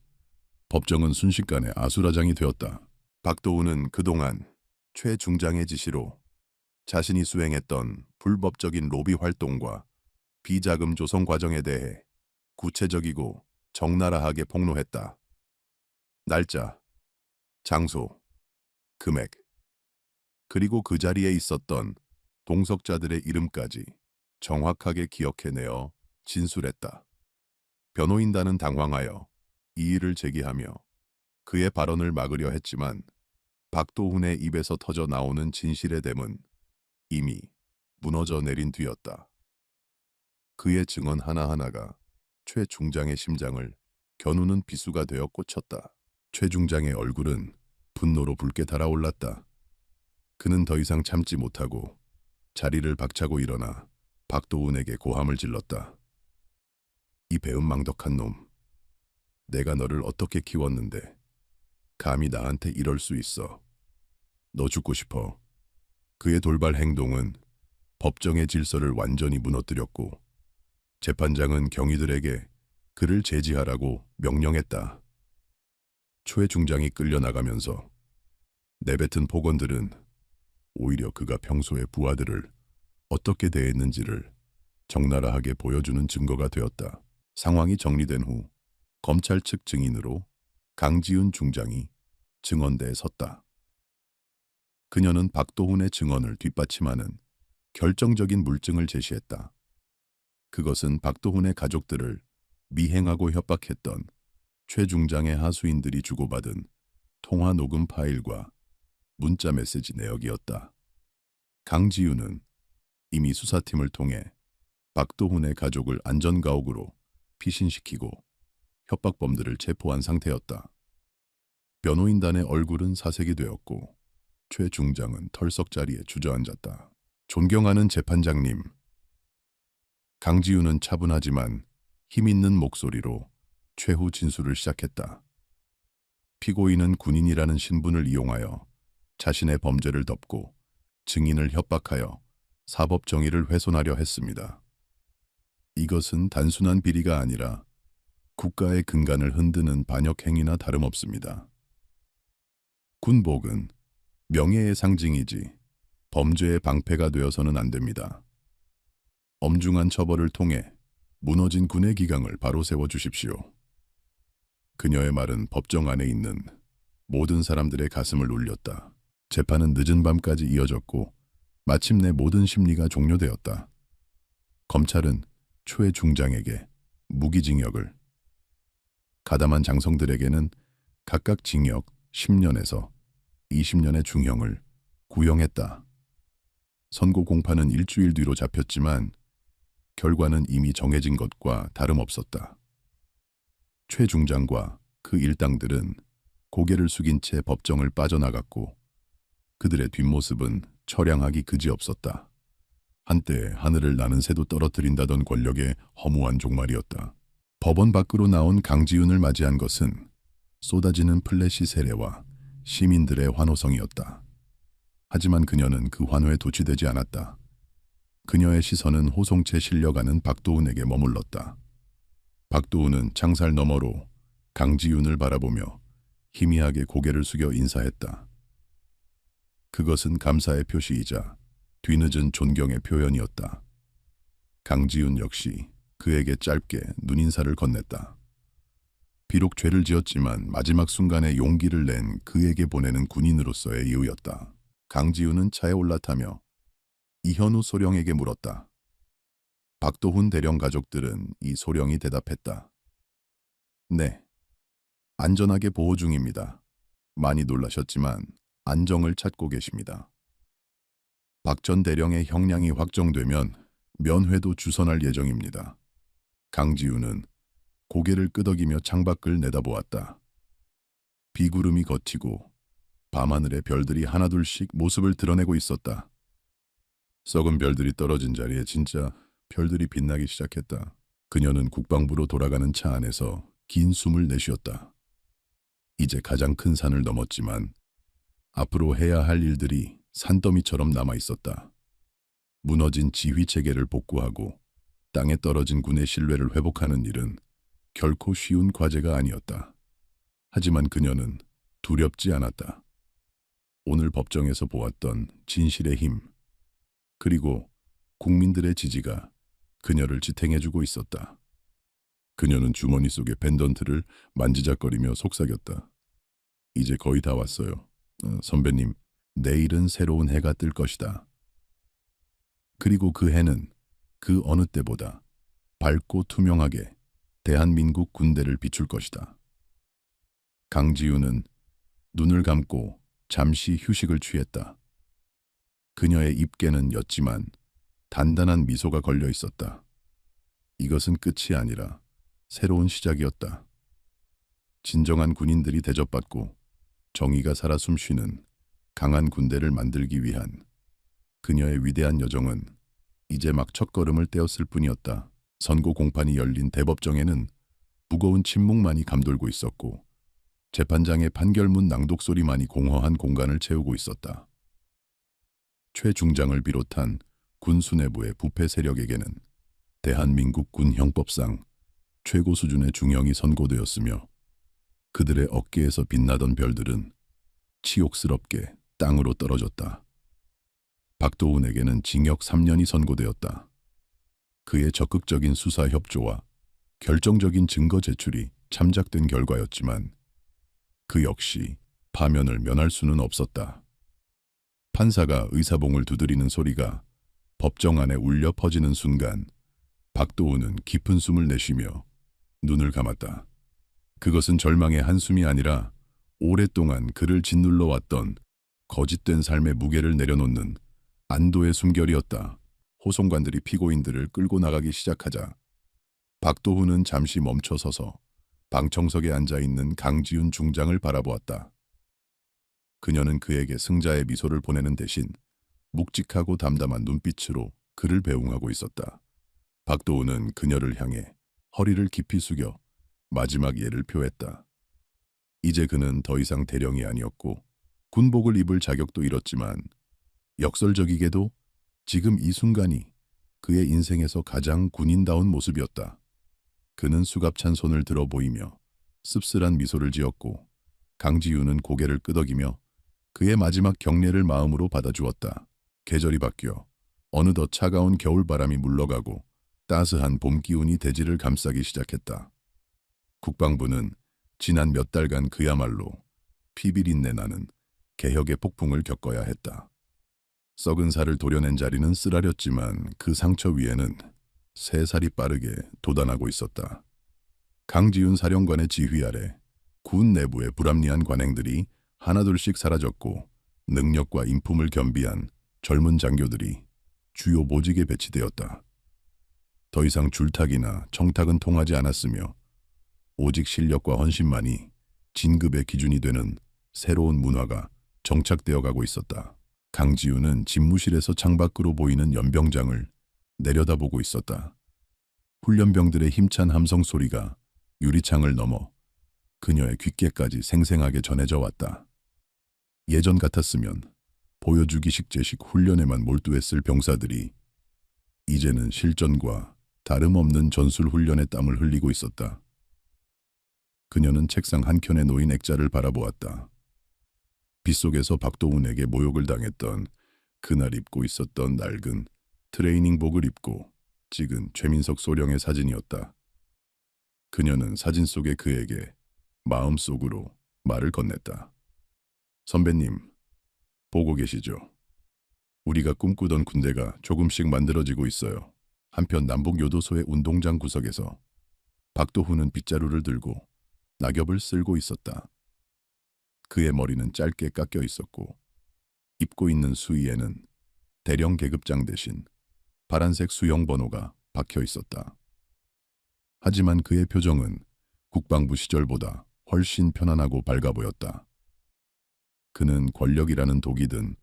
[SPEAKER 1] 법정은 순식간에 아수라장이 되었다. 박도훈은 그동안 최 중장의 지시로 자신이 수행했던 불법적인 로비 활동과 비자금 조성 과정에 대해 구체적이고 적나라하게 폭로했다. 날짜, 장소, 금액, 그리고 그 자리에 있었던 동석자들의 이름까지 정확하게 기억해내어 진술했다. 변호인단은 당황하여 이의를 제기하며 그의 발언을 막으려 했지만 박도훈의 입에서 터져 나오는 진실의 댐은 이미 무너져 내린 뒤였다. 그의 증언 하나하나가 최 중장의 심장을 겨누는 비수가 되어 꽂혔다. 최 중장의 얼굴은 분노로 붉게 달아올랐다. 그는 더 이상 참지 못하고 자리를 박차고 일어나 박도훈에게 고함을 질렀다. 이 배은망덕한 놈. 내가 너를 어떻게 키웠는데 감히 나한테 이럴 수 있어. 너 죽고 싶어. 그의 돌발 행동은 법정의 질서를 완전히 무너뜨렸고 재판장은 경위들에게 그를 제지하라고 명령했다. 최 중장이 끌려나가면서 내뱉은 폭언들은 오히려 그가 평소에 부하들을 어떻게 대했는지를 적나라하게 보여주는 증거가 되었다. 상황이 정리된 후 검찰 측 증인으로 강지훈 중장이 증언대에 섰다. 그녀는 박도훈의 증언을 뒷받침하는 결정적인 물증을 제시했다. 그것은 박도훈의 가족들을 미행하고 협박했던 최 중장의 하수인들이 주고받은 통화 녹음 파일과 문자 메시지 내역이었다. 강지훈은 이미 수사팀을 통해 박도훈의 가족을 안전가옥으로 피신시키고 협박범들을 체포한 상태였다. 변호인단의 얼굴은 사색이 되었고 최 중장은 털석 자리에 주저앉았다. 존경하는 재판장님. 강지훈은 차분하지만 힘있는 목소리로 최후 진술을 시작했다. 피고인은 군인이라는 신분을 이용하여 자신의 범죄를 덮고 증인을 협박하여 사법 정의를 훼손하려 했습니다. 이것은 단순한 비리가 아니라 국가의 근간을 흔드는 반역 행위나 다름없습니다. 군복은 명예의 상징이지 범죄의 방패가 되어서는 안 됩니다. 엄중한 처벌을 통해 무너진 군의 기강을 바로 세워주십시오. 그녀의 말은 법정 안에 있는 모든 사람들의 가슴을 울렸다. 재판은 늦은 밤까지 이어졌고 마침내 모든 심리가 종료되었다. 검찰은 최 중장에게 무기징역을, 가담한 장성들에게는 각각 징역 10년에서 20년의 중형을 구형했다. 선고 공판은 일주일 뒤로 잡혔지만 결과는 이미 정해진 것과 다름없었다. 최 중장과 그 일당들은 고개를 숙인 채 법정을 빠져나갔고 그들의 뒷모습은 처량하기 그지없었다. 한때 하늘을 나는 새도 떨어뜨린다던 권력의 허무한 종말이었다. 법원 밖으로 나온 강지훈을 맞이한 것은 쏟아지는 플래시 세례와 시민들의 환호성이었다. 하지만 그녀는 그 환호에 도취되지 않았다. 그녀의 시선은 호송채 실려가는 박도훈에게 머물렀다. 박도훈은 창살 너머로 강지훈을 바라보며 희미하게 고개를 숙여 인사했다. 그것은 감사의 표시이자 뒤늦은 존경의 표현이었다. 강지훈 역시 그에게 짧게 눈인사를 건넸다. 비록 죄를 지었지만 마지막 순간에 용기를 낸 그에게 보내는 군인으로서의 이유였다. 강지훈은 차에 올라타며 이현우 소령에게 물었다. 박도훈 대령 가족들은 이 소령이 대답했다. 네, 안전하게 보호 중입니다. 많이 놀라셨지만 안정을 찾고 계십니다. 박 전 대령의 형량이 확정되면 면회도 주선할 예정입니다. 강지우는 고개를 끄덕이며 창밖을 내다보았다. 비구름이 걷히고 밤하늘의 별들이 하나둘씩 모습을 드러내고 있었다. 썩은 별들이 떨어진 자리에 진짜 별들이 빛나기 시작했다. 그녀는 국방부로 돌아가는 차 안에서 긴 숨을 내쉬었다. 이제 가장 큰 산을 넘었지만 앞으로 해야 할 일들이 산더미처럼 남아 있었다. 무너진 지휘 체계를 복구하고 땅에 떨어진 군의 신뢰를 회복하는 일은 결코 쉬운 과제가 아니었다. 하지만 그녀는 두렵지 않았다. 오늘 법정에서 보았던 진실의 힘, 그리고 국민들의 지지가 그녀를 지탱해주고 있었다. 그녀는 주머니 속의 펜던트를 만지작거리며 속삭였다. 이제 거의 다 왔어요. 선배님, 내일은 새로운 해가 뜰 것이다. 그리고 그 해는 그 어느 때보다 밝고 투명하게 대한민국 군대를 비출 것이다. 강지우는 눈을 감고 잠시 휴식을 취했다. 그녀의 입계는 였지만 단단한 미소가 걸려 있었다. 이것은 끝이 아니라 새로운 시작이었다. 진정한 군인들이 대접받고 정의가 살아 숨쉬는 강한 군대를 만들기 위한 그녀의 위대한 여정은 이제 막 첫걸음을 떼었을 뿐이었다. 선고 공판이 열린 대법정에는 무거운 침묵만이 감돌고 있었고 재판장의 판결문 낭독 소리만이 공허한 공간을 채우고 있었다. 최 중장을 비롯한 군 수뇌부의 부패 세력에게는 대한민국 군 형법상 최고 수준의 중형이 선고되었으며 그들의 어깨에서 빛나던 별들은 치욕스럽게 땅으로 떨어졌다. 박도훈에게는 징역 3년이 선고되었다. 그의 적극적인 수사 협조와 결정적인 증거 제출이 참작된 결과였지만 그 역시 파면을 면할 수는 없었다. 판사가 의사봉을 두드리는 소리가 법정 안에 울려 퍼지는 순간 박도훈은 깊은 숨을 내쉬며 눈을 감았다. 그것은 절망의 한숨이 아니라 오랫동안 그를 짓눌러 왔던 거짓된 삶의 무게를 내려놓는 안도의 숨결이었다. 호송관들이 피고인들을 끌고 나가기 시작하자 박도훈은 잠시 멈춰서서 방청석에 앉아있는 강지훈 중장을 바라보았다. 그녀는 그에게 승자의 미소를 보내는 대신 묵직하고 담담한 눈빛으로 그를 배웅하고 있었다. 박도훈은 그녀를 향해 허리를 깊이 숙여 마지막 예를 표했다. 이제 그는 더 이상 대령이 아니었고 군복을 입을 자격도 잃었지만 역설적이게도 지금 이 순간이 그의 인생에서 가장 군인다운 모습이었다. 그는 수갑찬 손을 들어 보이며 씁쓸한 미소를 지었고 강지우는 고개를 끄덕이며 그의 마지막 경례를 마음으로 받아주었다. 계절이 바뀌어 어느덧 차가운 겨울바람이 물러가고 따스한 봄 기운이 대지를 감싸기 시작했다. 국방부는 지난 몇 달간 그야말로 피비린내 나는 개혁의 폭풍을 겪어야 했다. 썩은 살을 도려낸 자리는 쓰라렸지만 그 상처 위에는 새 살이 빠르게 돋아나고 있었다. 강지훈 사령관의 지휘 아래 군 내부의 불합리한 관행들이 하나둘씩 사라졌고 능력과 인품을 겸비한 젊은 장교들이 주요 보직에 배치되었다. 더 이상 줄탁이나 청탁은 통하지 않았으며 오직 실력과 헌신만이 진급의 기준이 되는 새로운 문화가 정착되어 가고 있었다. 강지우는 집무실에서 창밖으로 보이는 연병장을 내려다보고 있었다. 훈련병들의 힘찬 함성 소리가 유리창을 넘어 그녀의 귓가까지 생생하게 전해져 왔다. 예전 같았으면 보여주기식 제식 훈련에만 몰두했을 병사들이 이제는 실전과 다름없는 전술 훈련에 땀을 흘리고 있었다. 그녀는 책상 한켠에 놓인 액자를 바라보았다. 빗속에서 박도훈에게 모욕을 당했던 그날 입고 있었던 낡은 트레이닝복을 입고 찍은 최민석 소령의 사진이었다. 그녀는 사진 속의 그에게 마음속으로 말을 건넸다. 선배님, 보고 계시죠? 우리가 꿈꾸던 군대가 조금씩 만들어지고 있어요. 한편 남북 요도소의 운동장 구석에서 박도훈은 빗자루를 들고 낙엽을 쓸고 있었다. 그의 머리는 짧게 깎여 있었고 입고 있는 수의에는 대령 계급장 대신 파란색 수영 번호가 박혀 있었다. 하지만 그의 표정은 국방부 시절보다 훨씬 편안하고 밝아 보였다. 그는 권력이라는 독이 든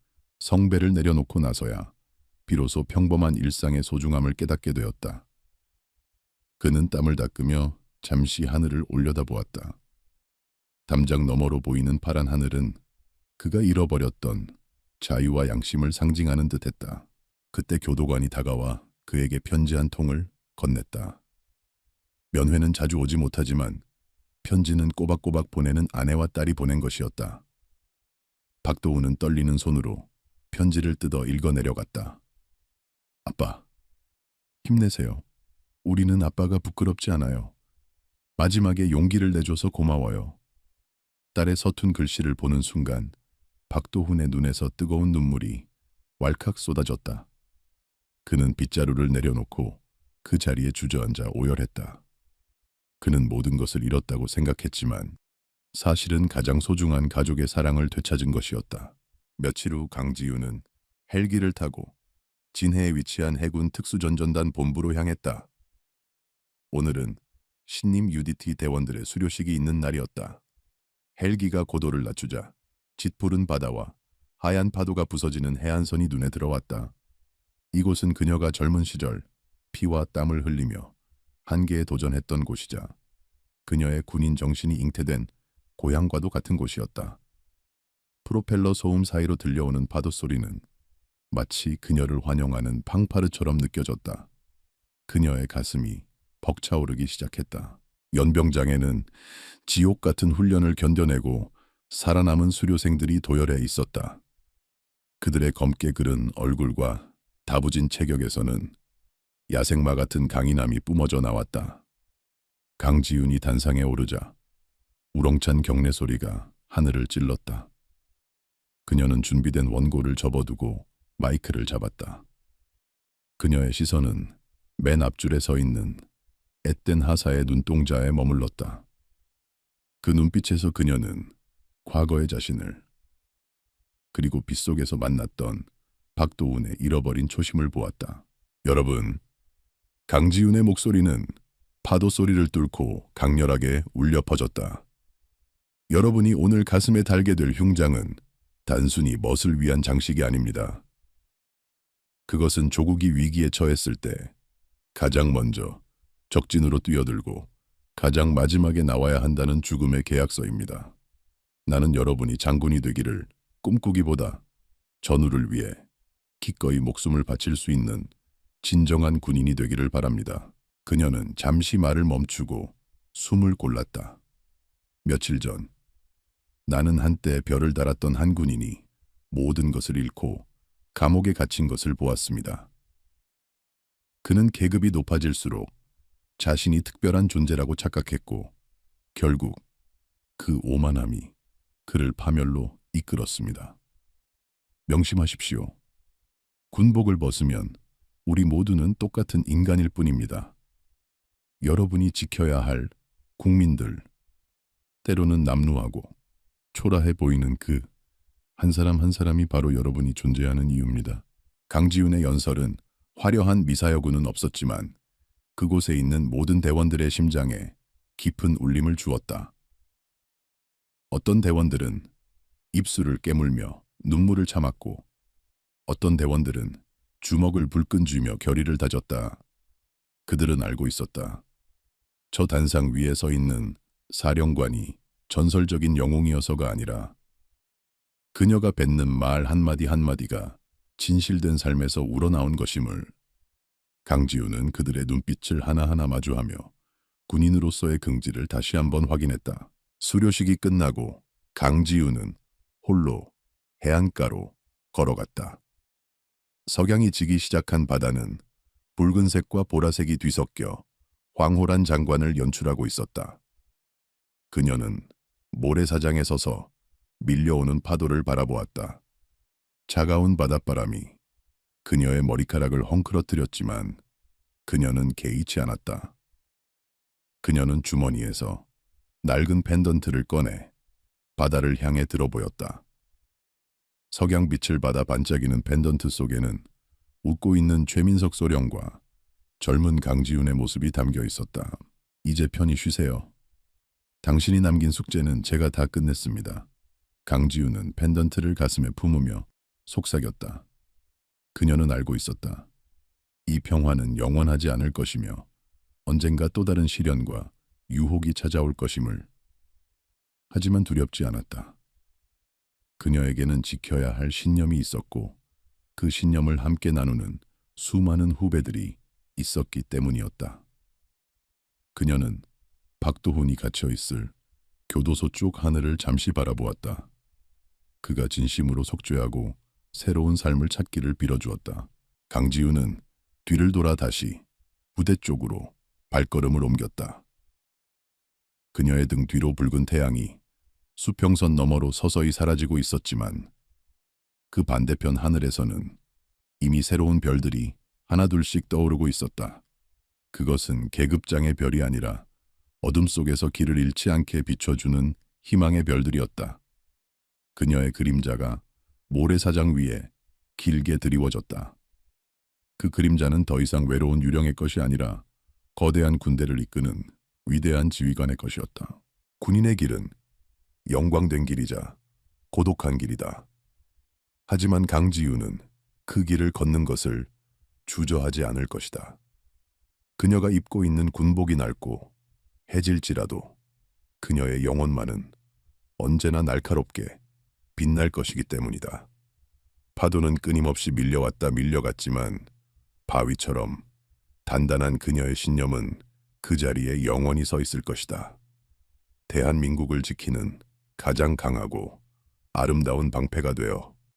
[SPEAKER 1] 성배를 내려놓고 나서야 비로소 평범한 일상의 소중함을 깨닫게 되었다. 그는 땀을 닦으며 잠시 하늘을 올려다보았다. 담장 너머로 보이는 파란 하늘은 그가 잃어버렸던 자유와 양심을 상징하는 듯했다. 그때 교도관이 다가와 그에게 편지 한 통을 건넸다. 면회는 자주 오지 못하지만 편지는 꼬박꼬박 보내는 아내와 딸이 보낸 것이었다. 박도훈은 떨리는 손으로 편지를 뜯어 읽어 내려갔다. 아빠, 힘내세요. 우리는 아빠가 부끄럽지 않아요. 마지막에 용기를 내줘서 고마워요. 딸의 서툰 글씨를 보는 순간 박도훈의 눈에서 뜨거운 눈물이 왈칵 쏟아졌다. 그는 빗자루를 내려놓고 그 자리에 주저앉아 오열했다. 그는 모든 것을 잃었다고 생각했지만 사실은 가장 소중한 가족의 사랑을 되찾은 것이었다. 며칠 후 강지윤은 헬기를 타고 진해에 위치한 해군 특수전전단 본부로 향했다. 오늘은 신임 UDT 대원들의 수료식이 있는 날이었다. 헬기가 고도를 낮추자 짙푸른 바다와 하얀 파도가 부서지는 해안선이 눈에 들어왔다. 이곳은 그녀가 젊은 시절 피와 땀을 흘리며 한계에 도전했던 곳이자 그녀의 군인 정신이 잉태된 고향과도 같은 곳이었다. 프로펠러 소음 사이로 들려오는 파도 소리는 마치 그녀를 환영하는 팡파르처럼 느껴졌다. 그녀의 가슴이 벅차오르기 시작했다. 연병장에는 지옥 같은 훈련을 견뎌내고 살아남은 수료생들이 도열해 있었다. 그들의 검게 그른 얼굴과 다부진 체격에서는 야생마 같은 강인함이 뿜어져 나왔다. 강지윤이 단상에 오르자 우렁찬 경례 소리가 하늘을 찔렀다. 그녀는 준비된 원고를 접어두고 마이크를 잡았다. 그녀의 시선은 맨 앞줄에 서 있는 앳된 하사의 눈동자에 머물렀다. 그 눈빛에서 그녀는 과거의 자신을 그리고 빗속에서 만났던 박도훈의 잃어버린 초심을 보았다. 여러분, 강지윤의 목소리는 파도 소리를 뚫고 강렬하게 울려 퍼졌다. 여러분이 오늘 가슴에 달게 될 흉장은 단순히 멋을 위한 장식이 아닙니다. 그것은 조국이 위기에 처했을 때 가장 먼저 적진으로 뛰어들고 가장 마지막에 나와야 한다는 죽음의 계약서입니다. 나는 여러분이 장군이 되기를 꿈꾸기보다 전우를 위해 기꺼이 목숨을 바칠 수 있는 진정한 군인이 되기를 바랍니다. 그녀는 잠시 말을 멈추고 숨을 골랐다. 며칠 전 나는 한때 별을 달았던 한 군인이 모든 것을 잃고 감옥에 갇힌 것을 보았습니다. 그는 계급이 높아질수록 자신이 특별한 존재라고 착각했고 결국 그 오만함이 그를 파멸로 이끌었습니다. 명심하십시오. 군복을 벗으면 우리 모두는 똑같은 인간일 뿐입니다. 여러분이 지켜야 할 국민들, 때로는 남루하고 초라해 보이는 그 한 사람 한 사람이 바로 여러분이 존재하는 이유입니다. 강지윤의 연설은 화려한 미사여구는 없었지만 그곳에 있는 모든 대원들의 심장에 깊은 울림을 주었다. 어떤 대원들은 입술을 깨물며 눈물을 참았고 어떤 대원들은 주먹을 불끈 쥐며 결의를 다졌다. 그들은 알고 있었다. 저 단상 위에 서 있는 사령관이 전설적인 영웅이어서가 아니라 그녀가 뱉는 말 한마디 한마디가 진실된 삶에서 우러나온 것임을. 강지윤은 그들의 눈빛을 하나하나 마주하며 군인으로서의 긍지를 다시 한번 확인했다. 수료식이 끝나고 강지윤은 홀로 해안가로 걸어갔다. 석양이 지기 시작한 바다는 붉은색과 보라색이 뒤섞여 황홀한 장관을 연출하고 있었다. 그녀는 모래사장에 서서 밀려오는 파도를 바라보았다. 차가운 바닷바람이 그녀의 머리카락을 헝클어뜨렸지만 그녀는 개의치 않았다. 그녀는 주머니에서 낡은 펜던트를 꺼내 바다를 향해 들어보였다. 석양빛을 받아 반짝이는 펜던트 속에는 웃고 있는 최민석 소령과 젊은 강지훈의 모습이 담겨 있었다. 이제 편히 쉬세요. 당신이 남긴 숙제는 제가 다 끝냈습니다. 강지훈은 펜던트를 가슴에 품으며 속삭였다. 그녀는 알고 있었다. 이 평화는 영원하지 않을 것이며 언젠가 또 다른 시련과 유혹이 찾아올 것임을. 하지만 두렵지 않았다. 그녀에게는 지켜야 할 신념이 있었고 그 신념을 함께 나누는 수많은 후배들이 있었기 때문이었다. 그녀는 박도훈이 갇혀있을 교도소 쪽 하늘을 잠시 바라보았다. 그가 진심으로 속죄하고 새로운 삶을 찾기를 빌어주었다. 강지훈은 뒤를 돌아 다시 부대 쪽으로 발걸음을 옮겼다. 그녀의 등 뒤로 붉은 태양이 수평선 너머로 서서히 사라지고 있었지만 그 반대편 하늘에서는 이미 새로운 별들이 하나둘씩 떠오르고 있었다. 그것은 계급장의 별이 아니라 어둠 속에서 길을 잃지 않게 비춰주는 희망의 별들이었다. 그녀의 그림자가 모래사장 위에 길게 드리워졌다. 그 그림자는 더 이상 외로운 유령의 것이 아니라 거대한 군대를 이끄는 위대한 지휘관의 것이었다. 군인의 길은 영광된 길이자 고독한 길이다. 하지만 강지훈은 그 길을 걷는 것을 주저하지 않을 것이다. 그녀가 입고 있는 군복이 낡고 해질지라도 그녀의 영혼만은 언제나 날카롭게 빛날 것이기 때문이다. 파도는 끊임없이 밀려왔다 밀려갔지만 바위처럼 단단한 그녀의 신념은 그 자리에 영원히 서 있을 것이다. 대한민국을 지키는 가장 강하고 아름다운 방패가 되어